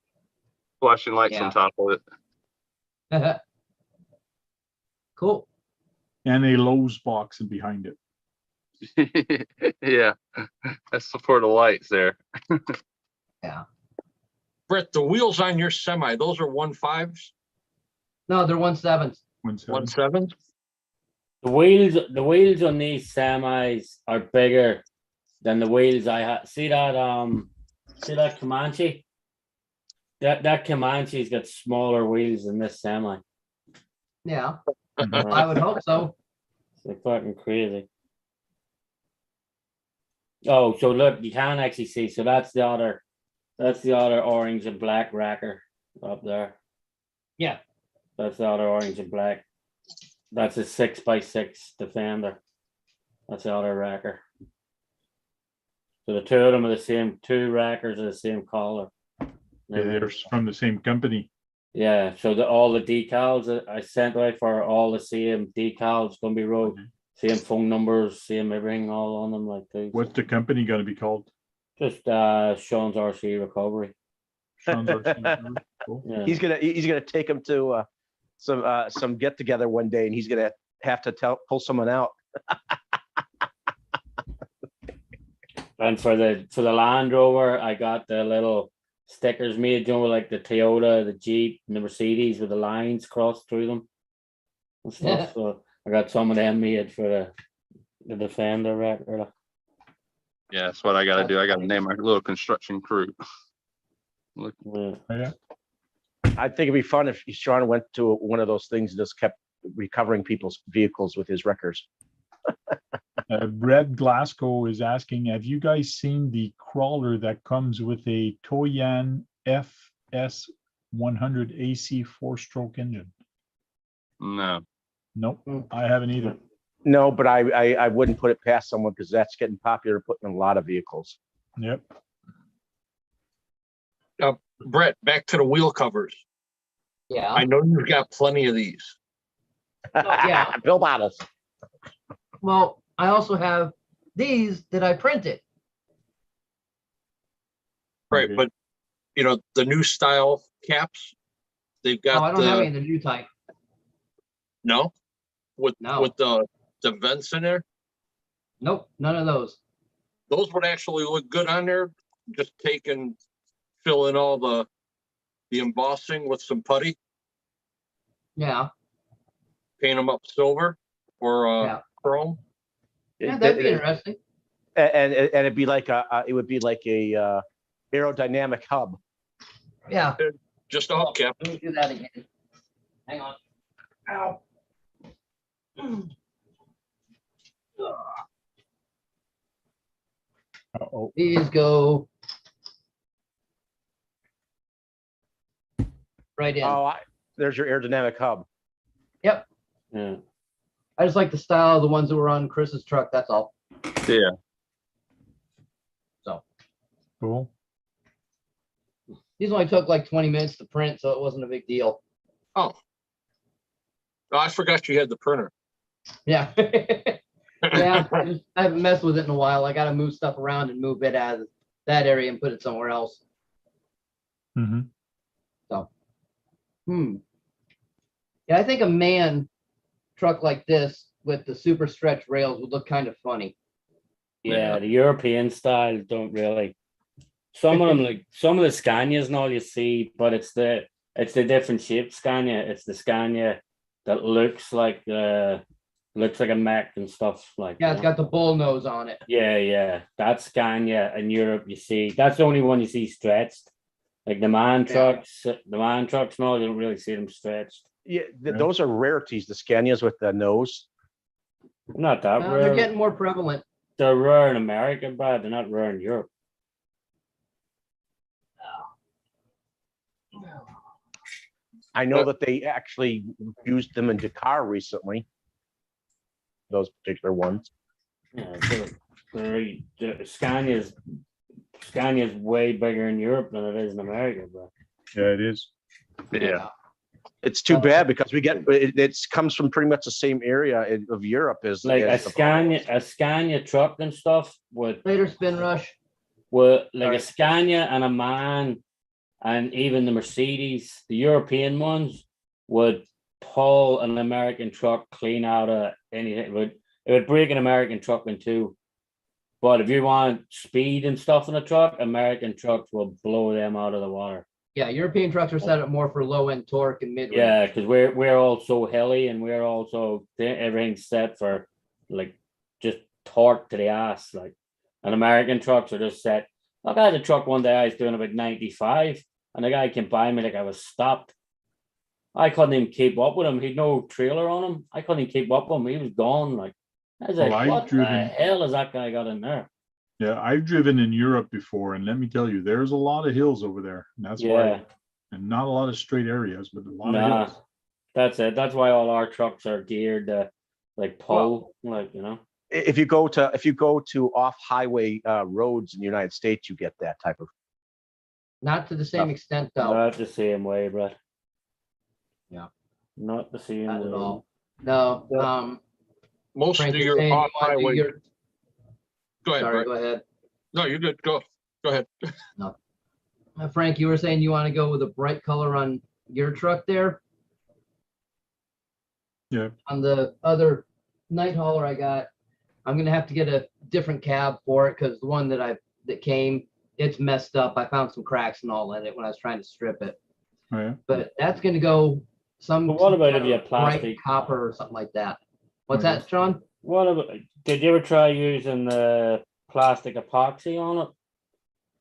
flashing lights Yeah. on top of it. Cool. And a Lowe's box behind it. Yeah, that's for the lights there. Brett, the wheels on your semi, those are 1.5s, No, they're 1.7s. 1.7. 1.7s? The wheels on these semis are bigger than the wheels I had. See that Comanche? That Comanche's got smaller wheels than this semi. Yeah, Mhm. I would hope so. It's like fucking crazy. Oh, so look, you can actually see. So that's the other orange and black racker up there. Yeah. That's the other orange and black. That's a 6x6 Defender. That's the other racker. So the two of them are the same. Two rackers are the same color. They're from the same company. Yeah. So all the decals that I sent out for all the same decals gonna be wrote. Mhm. Same phone numbers, same everything all on them like these. What's the company going to be called? Just Sean's RC Recovery. Sean's RC. Cool. Yeah. He's gonna take him to some get together one day, and he's gonna have to pull someone out. And for the Land Rover, I got the little stickers made, like the Toyota, the Jeep, and the Mercedes with the lines crossed through them and stuff. Yeah. So I got some of them made for the Defender record. Yeah, that's what I got to do. I got to name my little construction crew. Look, Yeah. Yeah. I think it'd be fun if Sean went to one of those things and just kept recovering people's vehicles with his wreckers. Brad Glasgow is asking, have you guys seen the crawler that comes with a Toyan FS100 AC 4-stroke engine? no. Nope, Mm. I haven't either. No, but I wouldn't put it past someone because that's getting popular, putting in a lot of vehicles. Yep. Brett, back to the wheel covers. Yeah. I know you've got plenty of these. yeah. Bill Bottles. Well, I also have these that I printed. Right, Okay. but you know, the new style caps, they've Oh, I got don't have any the of the new type. no with No. with the vents in there. Nope, none of those. Those would actually look good on there. Just fill in all the embossing with some putty, Yeah. paint them up silver or Yeah. chrome. Yeah, that'd be interesting. And it'd be like it would be like a aerodynamic hub. Yeah. Just a hubcap. Let me do that again. Hang on. Ow. Uh-oh. These go right in. Oh, there's your aerodynamic hub. Yep. Yeah. I just like the style of the ones that were on Chris's truck. That's all. Yeah. So Cool. these only took like 20 minutes to print, so it wasn't a big deal. Oh, I forgot you had the printer. Yeah. Yeah. I haven't messed with it in a while. I got to move stuff around and move it out of that area and put it somewhere else. Mm-hmm. So, yeah, I think a man truck like this with the super stretch rails would look kind of funny. Yeah, the European style don't really. Some of them, like some of the Scanias and all you see, but it's the different shaped Scania. It's the Scania that looks like a mech and stuff like. Yeah, it's got the bull nose on it. Yeah. That's Scania in Europe. You see, that's the only one you see stretched. Like the man trucks and all, you don't really see them stretched. Yeah, those are rarities. The Scanias with the nose. Not that rare. They're getting more prevalent. They're rare in America, but they're not rare in Europe. I know that they actually used them in Dakar recently. Those particular ones. Yeah, Scania's way bigger in Europe than it is in America, bro. Yeah, it is. Yeah. It's too bad because we get it comes from pretty much the same area of Europe as Like as a Scania truck and stuff would Later, Spin Rush. a Scania and a MAN and even the Mercedes, the European ones would pull an American truck clean out of anything. It would break an American truck in two. But if you want speed and stuff in a truck, American trucks will blow them out of the water. Yeah, European trucks are set up more for low end torque and mid range. Yeah, because we're all so hilly and we're also everything's set for like just torque to the ass. Like, and American trucks are just set. Like I had a truck one day I was doing about 95, and the guy came by me like I was stopped. I couldn't even keep up with him. He'd no trailer on him. I couldn't even keep up with him. He was gone. Like, I was like, what the hell has that guy got in there? Yeah, I've driven in Europe before, and let me tell you, there's a lot of hills over there. And that's why, and not a lot of straight areas, but a lot of hills. That's it. That's why all our trucks are geared to like pull, like, you know. If you go to off highway roads in the United States, you get that type of. Not to the same extent, though. Not the same way, bro. Yeah. Not the same Not way. at all. No. Most Frank, of you're your saying you off wanna do highway. your- Go ahead. Sorry, Brett. go ahead. No, you're good. Go ahead. No. Frank, you were saying you want to go with a bright color on your truck there? Yeah. On the other night hauler I got, I'm going to have to get a different cab for it because the one that came, it's messed up. I found some cracks and all in it when I was trying to strip it. Oh, yeah. But that's going to go some. But what about if you have bright plastic? copper or something like that? What's Okay. that, John? What about? Did you ever try using the plastic epoxy on it?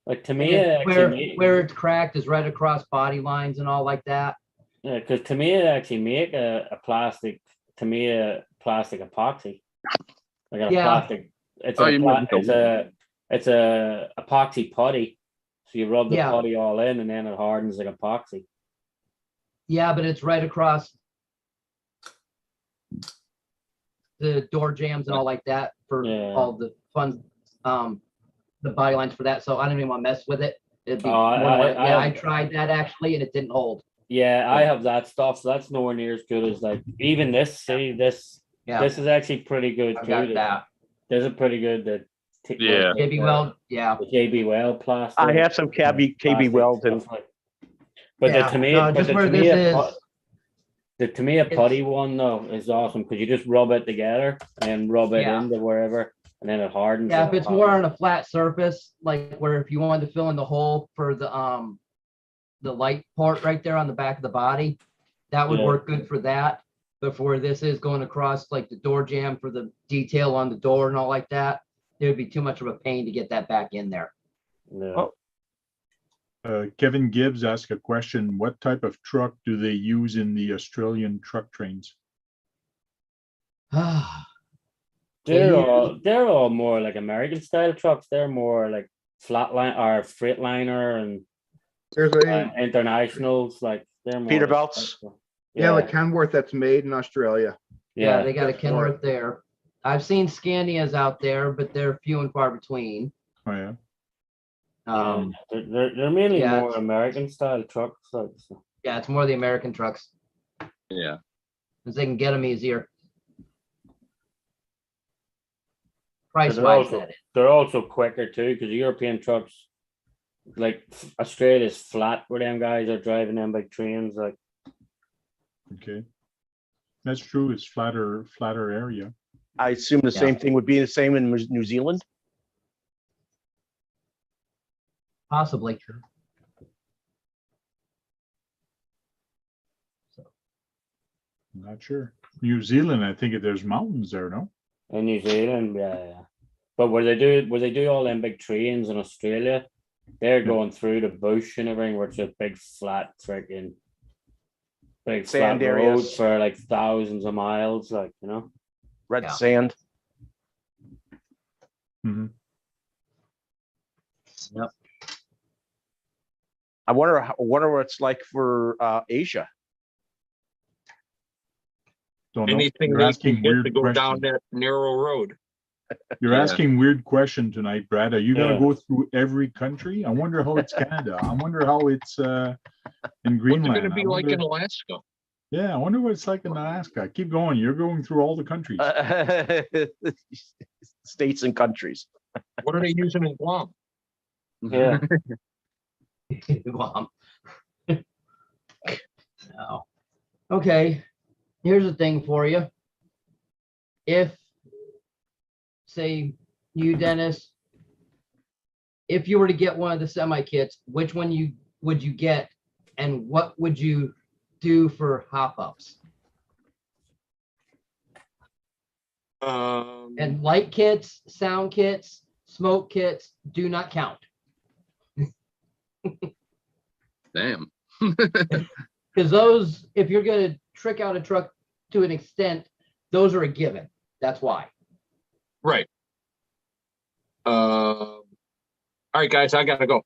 Like Tamiya Where it's cracked is right across body lines and all like that. Yeah, because Tamiya actually make a plastic Tamiya plastic epoxy. Like a plastic. It's it's a epoxy putty. So you rub the putty all in and then it hardens like epoxy. Yeah, but it's right across the door jams and all like that for all the fun, the body lines for that. So I don't even want to mess with it. It'd be I tried that actually and it didn't hold. Yeah, I have that stuff. So that's nowhere near as good as like even this. See this. Yeah. This is actually pretty good too. This is pretty good. JB Weld. Yeah. The JB Weld plastic. I have some KB Weld and. But the Tamiya putty one though is awesome because you just rub it together and rub it into wherever and then it hardens. Yeah, if it's more on a flat surface, like where if you wanted to fill in the hole for the light port right there on the back of the body, that would work good for that. But for this is going across like the door jamb for the detail on the door and all like that, it would be too much of a pain to get that back in there. No. Kevin Gibbs asked a question. What type of truck do they use in the Australian truck trains? They're all more like American style trucks. They're more like flatline or Freightliner and There's a, internationals. Like they're more Peterbilts. yeah, like Kenworth that's made in Australia. Yeah, Yeah, they got a That's Kenworth there. I've seen Scanias out there, but they're few and far between. Oh yeah. they're mainly yeah, more it's- American style trucks. Like, so. Yeah, it's more the American trucks Yeah. because they can get them easier. But Price they're wise, also that is. they're also quicker too because European trucks, like Australia's flat where them guys are driving them big trains. Like Okay. That's true. It's flatter area. I assume the same thing would be the same in New Zealand. Possibly. I'm not sure. New Zealand, I think there's mountains there, no? in New Zealand, yeah. But where they do all them big trains in Australia, they're going through the bush and everything, where it's just big flat freaking big Sand flat roads areas. for like thousands of miles, like Red Yeah. sand. Mhm. Yep. I wonder what it's like for Asia. Don't know. Anything You're they asking can get to weird go down questions. that narrow road. You're Yeah. asking weird question tonight, Brad. Are you gonna Yeah. go through every country? I wonder how it's Canada. I wonder how it's in What's Greenland. it gonna be I like in wonder- Alaska? Yeah, I wonder what it's like in Alaska. Keep going. You're going through all the countries. States and countries. What are they using in Guam? yeah. Guam. No. Okay, here's the thing for you. If, say, you, Dennis, if you were to get one of the semi kits, which one would you get, and what would you do for hop ups? And light kits, sound kits, smoke kits do not count. Damn. Because those, if you're going to trick out a truck to an extent, those are a given. That's why. Right. All right, guys, I gotta go.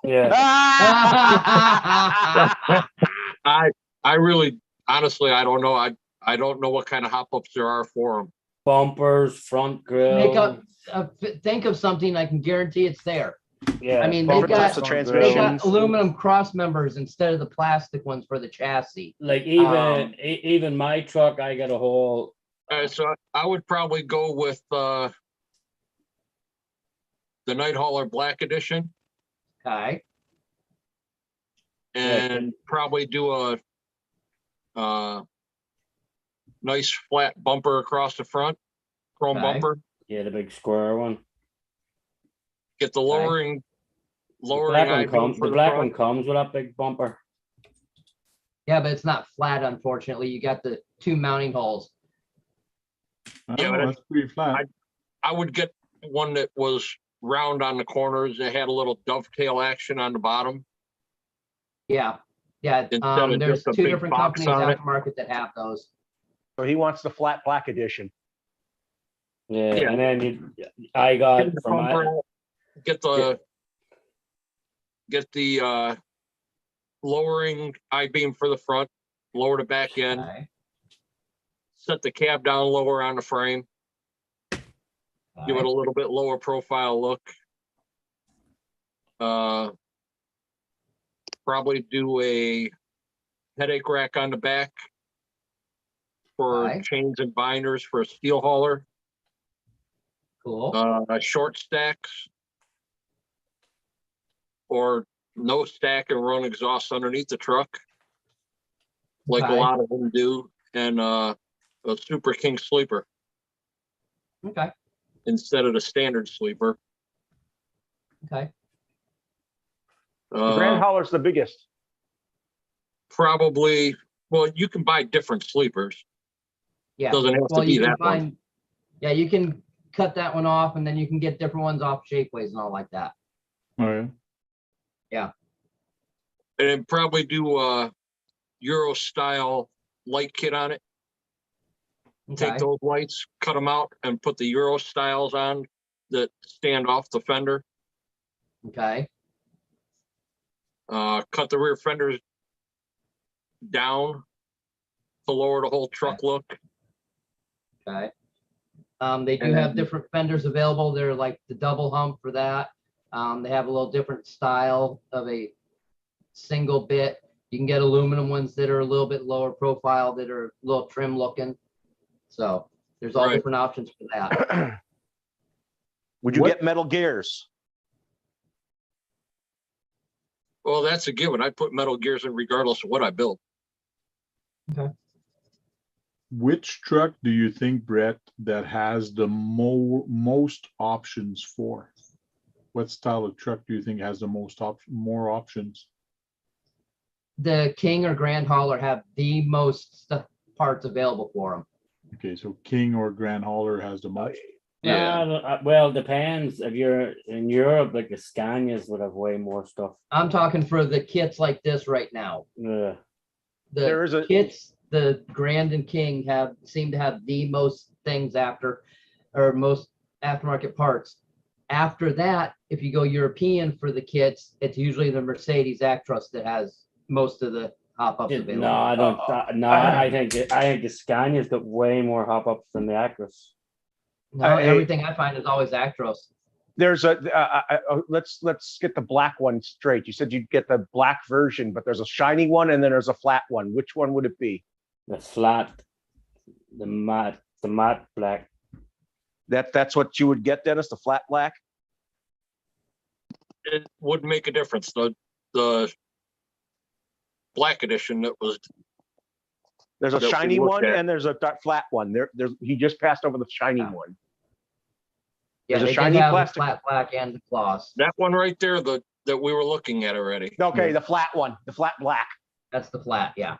Yeah. I really, honestly, I don't know. I don't know what kind of hop ups there are for them. Bumpers, front Make grill. up, think of something I can guarantee it's there. Yeah. I mean, they've bumpers, got- front They They grill. got aluminum cross members instead of the plastic ones for the chassis. Like even Um, even my truck, I got a whole. So I would probably go with the Night Hauler Black Edition Okay. and probably do a nice flat bumper across the front, chrome Okay. bumper. Yeah, the big square one. Get the lowering The black one I-beam comes. for The the black front. one comes with that big bumper. Yeah, but it's not flat, unfortunately. You got the two mounting holes. Oh, Yeah, but that's pretty flat. I would get one that was round on the corners. It had a little dovetail action on the bottom. Yeah. Yeah. Instead of There's just a two big different box companies on it. aftermarket that have those. So he wants the flat black edition. Yeah, Yeah. and then I got Get the from my bumper out, get the lowering I-beam for the front, lower the back end, Okay. set the cab down lower on the frame, give it a little bit lower profile look. Probably do a headache rack on the back for Right. chains and binders for a steel hauler, Cool. short stacks, or no stack and run exhaust underneath the truck, like a Okay. lot of them do, and a Super King sleeper Okay. instead of the standard sleeper. Okay. The Grand Hauler's the biggest. Probably, well, you can buy different sleepers. Yeah. Doesn't have Well, to be you can that one. find, yeah, you can cut that one off and then you can get different ones off Shapeways and all like that. Oh, yeah. And then probably do a Euro style light kit on it. Take Okay. those lights, cut them out, and put the Euro styles on that stand off the fender. Okay. Cut the rear fenders down to lower the whole truck look. Okay. They do And have then- different fenders available. They're like the double hump for that. They have a little different style of a single bit. You can get aluminum ones that are a little bit lower profile, that are a little trim looking. So there's all Right. different options for that. Would you What- get metal gears? Well, that's a given. I put metal gears in regardless of what I build. Which truck do you think, Brett, that has the most options for? What style of truck do you think has the more options? The King or Grand Hauler have the most parts available for them. Okay, so King or Grand Hauler has the most. Yeah. Well, depends. If you're in Europe, like the Scanias would have way more stuff. I'm talking for the kits like this right now. Yeah. There is The a- kits, the Grand and King seem to have the most things most aftermarket parts. After that, if you go European for the kits, it's usually the Mercedes Actros that has most of the hop-ups available. No, I don't. No, I think the Scania's got way more hop ups than the Actros. No, everything I find is always Actros. There's let's get the black one straight. You said you'd get the black version, but there's a shiny one and then there's a flat one. Which one would it be? The flat, the matte black. That's what you would get, Dennis, the flat black? It would make a difference. The black edition that was There's a that we shiny looked one at. and there's a flat one. He just passed over the shiny Yeah. one. Yeah, There's a they did shiny have the plastic- flat black and the gloss. that one right there that we were looking at already. Okay, the flat one, the flat black That's the flat, yeah.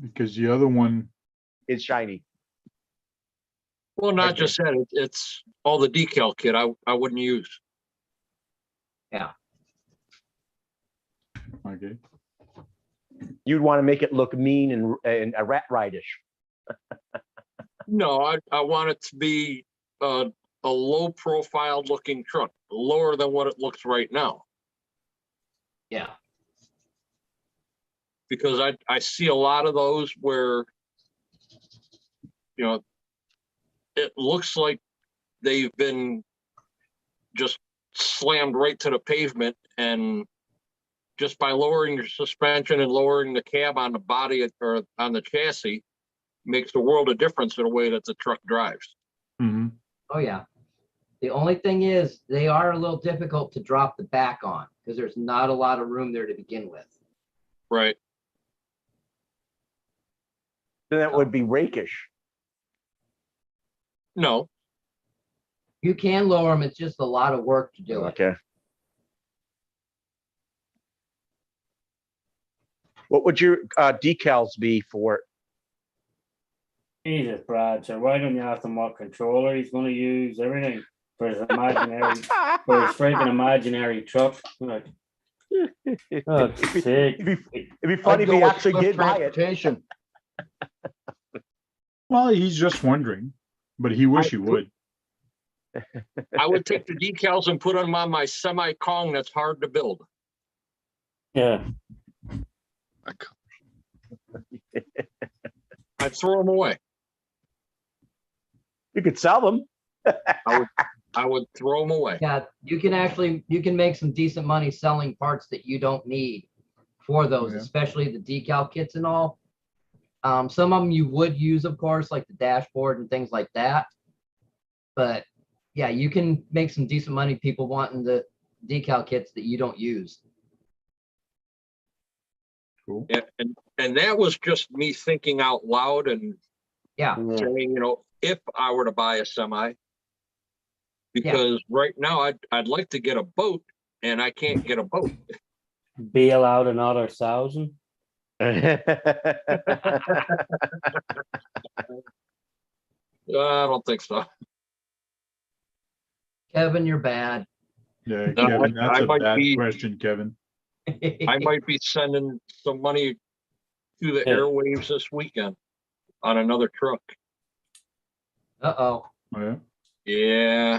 Because the other one, is shiny. Well, not just that, it's all the decal kit I wouldn't use. okay, You'd want to make it look mean and a rat ride-ish. No, I want it to be a low profile looking truck, lower than what it looks right now. Yeah. Because I see a lot of those where, it looks like they've been just slammed right to the pavement, and just by lowering your suspension and lowering the cab on the body or on the chassis makes the world of difference in the way that the truck drives. mhm, Oh, yeah. The only thing is, they are a little difficult to drop the back on because there's not a lot of room there to begin with. Right. Then that would be rakish. No, You can lower them, it's just a lot of work to do it. Okay. What would your decals be for it? Jesus, Brad. So why don't you ask him what controller he's going to use? Everything for his imaginary, for his freaking imaginary truck. Like, oh, sick. It'd be funny if he actually did buy it. Transportation. well, he's just wondering, but he wish he would. I would take the decals and put them on my semi Kong that's hard to build. Yeah. I'd throw them away. You could sell them. I would throw them away. Yeah, you can make some decent money selling parts that you don't need for those, Yeah. especially the decal kits and all. Some of them you would use, of course, like the dashboard and things like that. But yeah, you can make some decent money, people wanting the decal kits that you don't use. Cool. And that was just me thinking out loud and Yeah, saying, if I were to buy a semi, because right now I'd like to get a boat and I can't get a boat. Bail out another 1,000. I don't think so. Kevin, you're bad. Yeah, No, Kevin, that's I a might bad be- question, Kevin. I might be sending some money to the Yeah. airwaves this weekend on another truck. Uh-oh. Yeah. Yeah.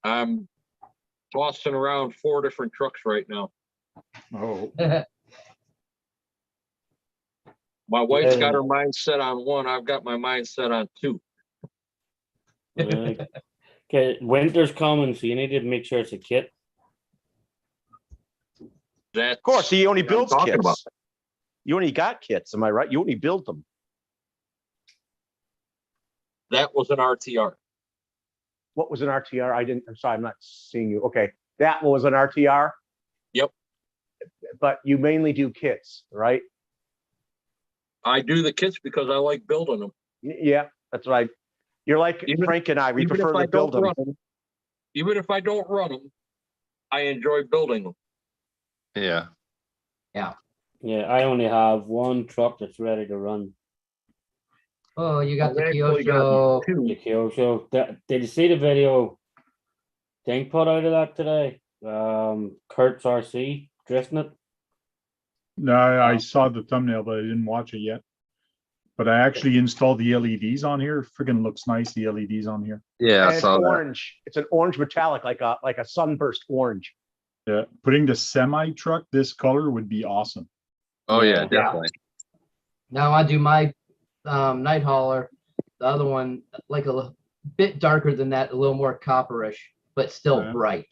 I'm tossing around 4 different trucks right now. Oh, My wife's got Yeah. her mind set on 1. I've got my mind set on 2. Okay, winter's coming, so you need to make sure it's a kit. That's Of course, he only what I'm builds talking kits. about. You only got kits, am I right? You only build them. That was an RTR. What was an RTR? I'm sorry, I'm not seeing you. Okay, that was an RTR? Yep. But you mainly do kits, right? I do the kits because I like building them. Yeah, that's right. You're like Even- Frank and I, we even prefer if I to build don't them. run them, even if I don't run them, I enjoy building them. Yeah. Yeah, I only have one truck that's ready to run. Oh, you got I've the actually got Kyosho. two. The Kyosho. Did you see the video thing put out of that today? Kurt's RC drifting it. no, I saw the thumbnail, but I didn't watch it yet. But I actually installed the LEDs on here. Friggin' looks nice, the LEDs on here. Yeah, I And it's saw that. orange. It's an orange metallic, like a sunburst orange. Yeah, putting the semi truck this color would be awesome. Oh yeah, Yeah. definitely. Now I do my night hauler. The other one, like bit darker than that, a little more copperish, but still Yeah. bright.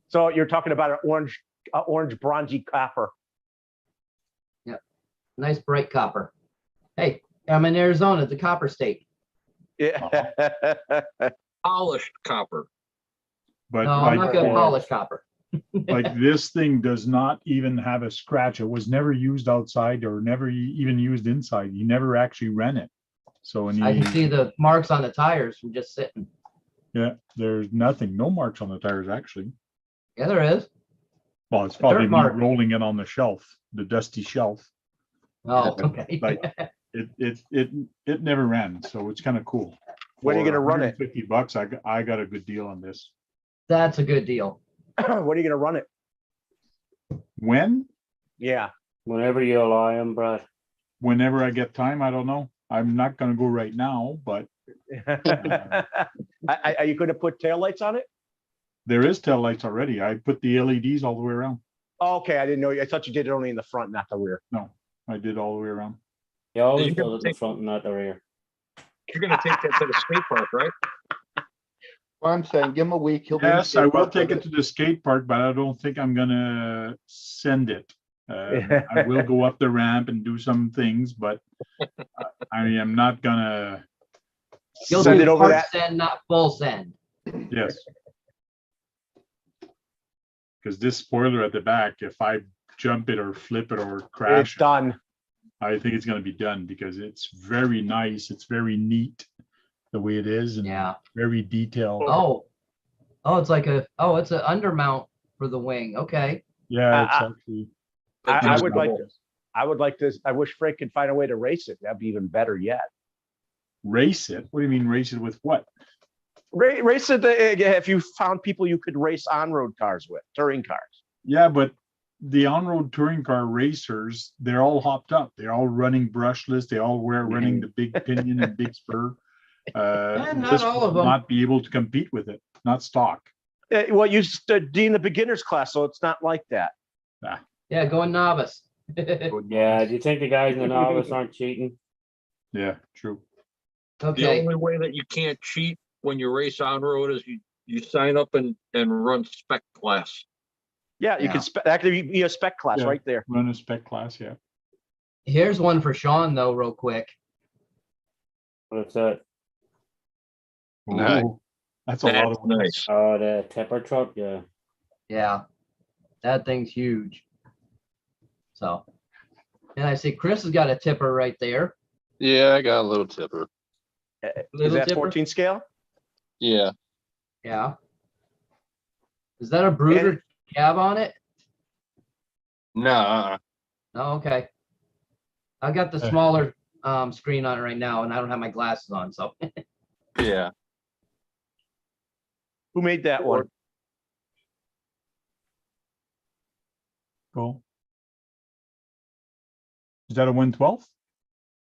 So you're talking about an orange bronzy copper. Nice bright copper. Hey, I'm in Arizona, the copper state. Yeah. Polished copper. But No, I'm not like, gonna polish copper. like this thing does not even have a scratch. It was never used outside or never even used inside. You never actually ran it. So when I can you, see the marks on the tires from just sitting. yeah, there's nothing, no marks on the tires actually. Yeah, there is. Well, it's A probably dirt me mark. rolling it on the shelf, the dusty shelf. Oh, okay. Like it never ran, so it's kind of cool. When are you For gonna run it? $150, I got a good deal on this. That's a good deal. When are you gonna run it? When? Yeah. Whenever you allow him, Brad. Whenever I get time, I don't know. I'm not gonna go right now, but Are you gonna put taillights on it? there is tail lights already. I put the LEDs all the way around. Oh, okay, I didn't know. I thought you did it only in the front, not the rear. No, I did all the way around. He always You can does it in the take- front and not the rear. You're gonna take that to the skate park, right? Well, I'm saying, give him a week. He'll be in Yes, I skate will park take with it to the skate park, but I don't think I'm gonna send it. I will go up the ramp and do some things, but I am not gonna. You'll Send do it over part that. send, not full send. Yes. Because this spoiler at the back, if I jump it or flip it or It's crash it, done. I think it's gonna be done because it's very nice. It's very neat the way it is and Yeah. very detailed. Oh, it's like it's an undermount for the wing. Okay. Yeah, it's I- actually. I would like this. I would like this. I wish Frank could find a way to race it. That'd be even better yet. Race it? What do you mean race it with what? Race it if you found people you could race on-road cars with, touring cars. Yeah, but the on-road touring car racers, they're all hopped up. They're all running brushless. They all running the big pinion and big spur. not This all will of them. not be able to compete with it. Not stock. Well, you stood in the beginners class, so it's not like that. Yeah, going novice. Yeah, do you think the guys in the novice aren't cheating? Yeah, true. The Okay. only way that you can't cheat when you race on road is you sign up and run spec class. Yeah, you Yeah. could that could be a spec class Yeah. right there. Run a spec class, yeah. Here's one for Sean though, real quick. What's that? Nice. Ooh, that's a lot That's of ones. nice. Oh, the tipper truck, yeah. Yeah, that thing's huge. So, and I see Chris has got a tipper right there. Yeah, I got a little tipper. Is Little that tipper? 14 scale? Yeah. Yeah. Is that a brooder cab on it? No, Oh, okay. I got the smaller screen on it right now, and I don't have my glasses on, so yeah. Who made that one? Cool. Is that a 112?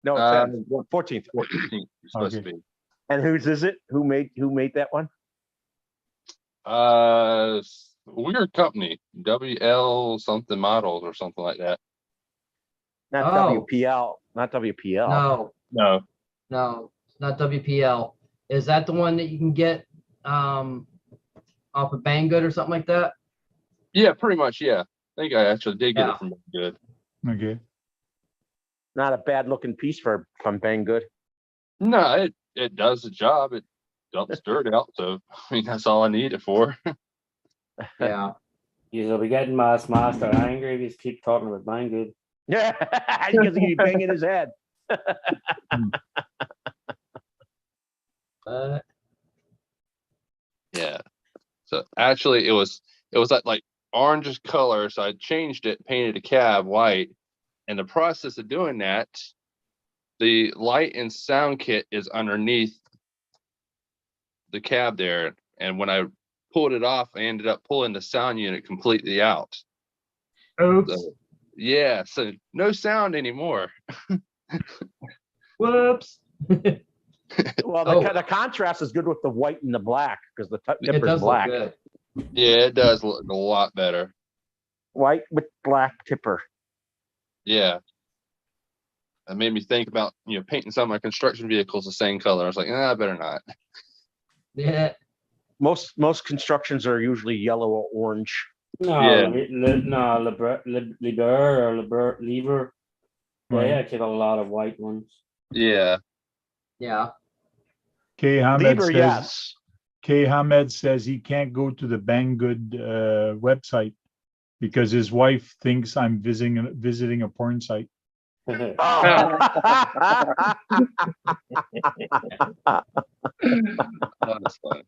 No, Uh, 14th. 14th supposed to Okay. be. And whose is it? Who made that one? Weird company, WL something models or something like that. Not Oh. WPL. Not WPL. No, No, no, it's not WPL. Is that the one that you can get off of Banggood or something like that? yeah, pretty much. Yeah, I think I actually did get Yeah. it from good. Okay. Not a bad looking piece from Banggood. No, it does the job. It dumps dirt out. So I mean, that's all I need it for. Yeah. You'll be getting Master angry if you keep talking about mine good. Yeah, because he'd be banging his head. Yeah. So actually, it was that like orangish color. So I changed it, painted a cab white. In the process of doing that, the light and sound kit is underneath the cab there. And when I pulled it off, I ended up pulling the sound unit completely out. Oops. So, yeah, so no sound anymore. Whoops. Well, the contrast is good with the white and the black because the It tipper's does look black. good. Yeah, it does look a lot better. White with black tipper. Yeah. It made me think about, painting some of my construction vehicles the same color. I was like, I better not. Yeah. Most constructions are usually yellow or orange. No, Yeah. Lever. They Right. actually got a lot of white ones. Yeah. Yeah. K. Hamed Lieber, says, yes. K. Hamed says he can't go to the Banggood website because his wife thinks I'm visiting a porn site. Oh. That's fun.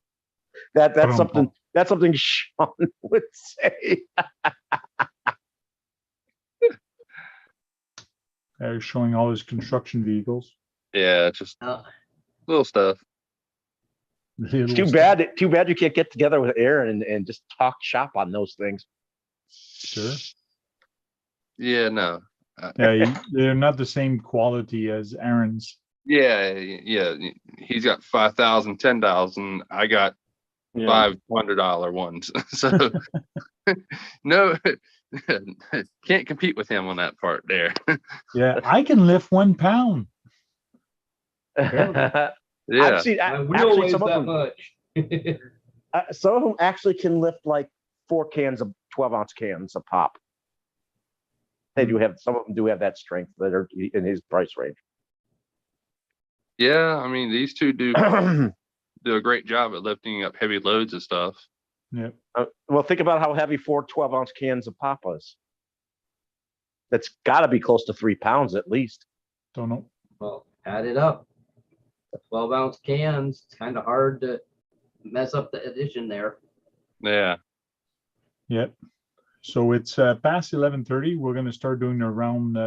That's something Sean would say. Showing all his construction vehicles. Yeah, just Oh. little stuff. It's too bad you can't get together with Aaron and just talk shop on those things. Sure. Yeah, no. Yeah, they're not the same quality as Aaron's. Yeah. He's got 5,000, 10,000. I got $500 ones. So no, can't compete with him on that part there. Yeah, I can lift 1 pound. Yeah. I've seen My wheel actually weighs some of that them. much. Some of them actually can lift like 4 cans of 12-ounce cans a pop. They do have some of them do have that strength that are in his price range. Yeah, I mean these two do a great job at lifting up heavy loads and stuff. Yep. Well, think about how heavy 4 12-ounce cans of pop is. That's got to be close to 3 pounds at least. Don't know. Well, add it up. 12-ounce cans. It's kind of hard to mess up the addition there. Yeah. Yep. So it's past 11:30. We're going to start doing the round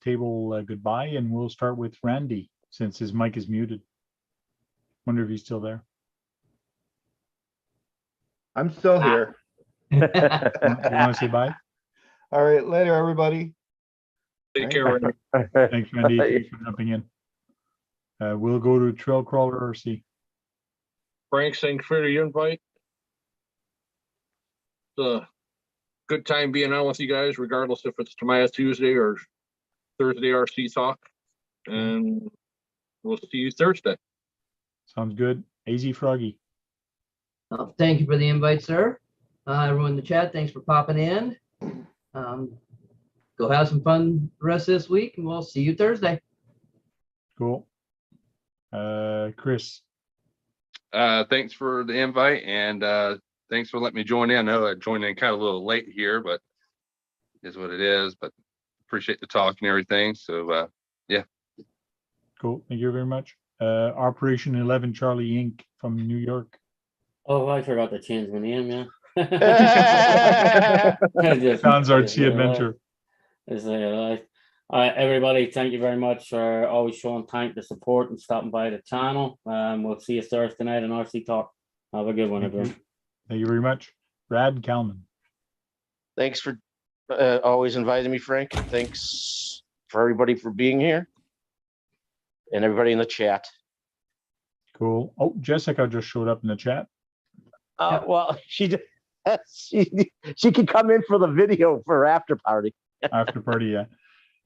table goodbye, and we'll start with Randy since his mic is muted. Wonder if he's still there. I'm still here. You want to say bye? All right, later, everybody. Take care. Randy. Thanks, Randy. Thanks for jumping in. We'll go to Trail Crawler RC. Frank, thanks for the invite. It's a good time being on with you guys, regardless if it's Tamiya Tuesday or Thursday RC talk. And we'll see you Thursday. Sounds good. AZ Froggy. Well, thank you for the invite, sir. Everyone in the chat, thanks for popping in. Go have some fun the rest of this week, and we'll see you Thursday. Cool. Chris. Thanks for the invite and thanks for letting me join in. I know I joined in kind of a little late here, but it is what it is. But appreciate the talk and everything. So yeah. Cool. Thank you very much. Operation 11 Charlie Inc. from New York. Oh, I forgot to change my name, yeah. Sounds artsy adventure. Everybody, thank you very much for always showing time to support and stopping by the channel. We'll see you Thursday night on RC Talk. Have a good one, everyone. Thank you very much. Brad Kalman. Thanks for always inviting me, Frank. Thanks for everybody for being here and everybody in the chat. Cool. Oh, Jessica just showed up in the chat. Well, she can come in for the video for after party. After party, yeah.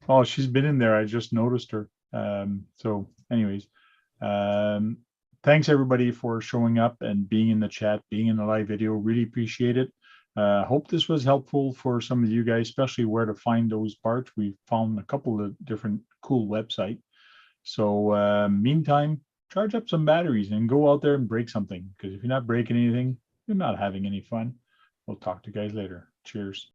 Oh, she's been in there. I just noticed her. So anyways, thanks everybody for showing up and being in the chat, being in the live video. Really appreciate it. Hope this was helpful for some of you guys, especially where to find those parts. We found a couple of different cool websites. So meantime, charge up some batteries and go out there and break something, because if you're not breaking anything, you're not having any fun. We'll talk to you guys later. Cheers.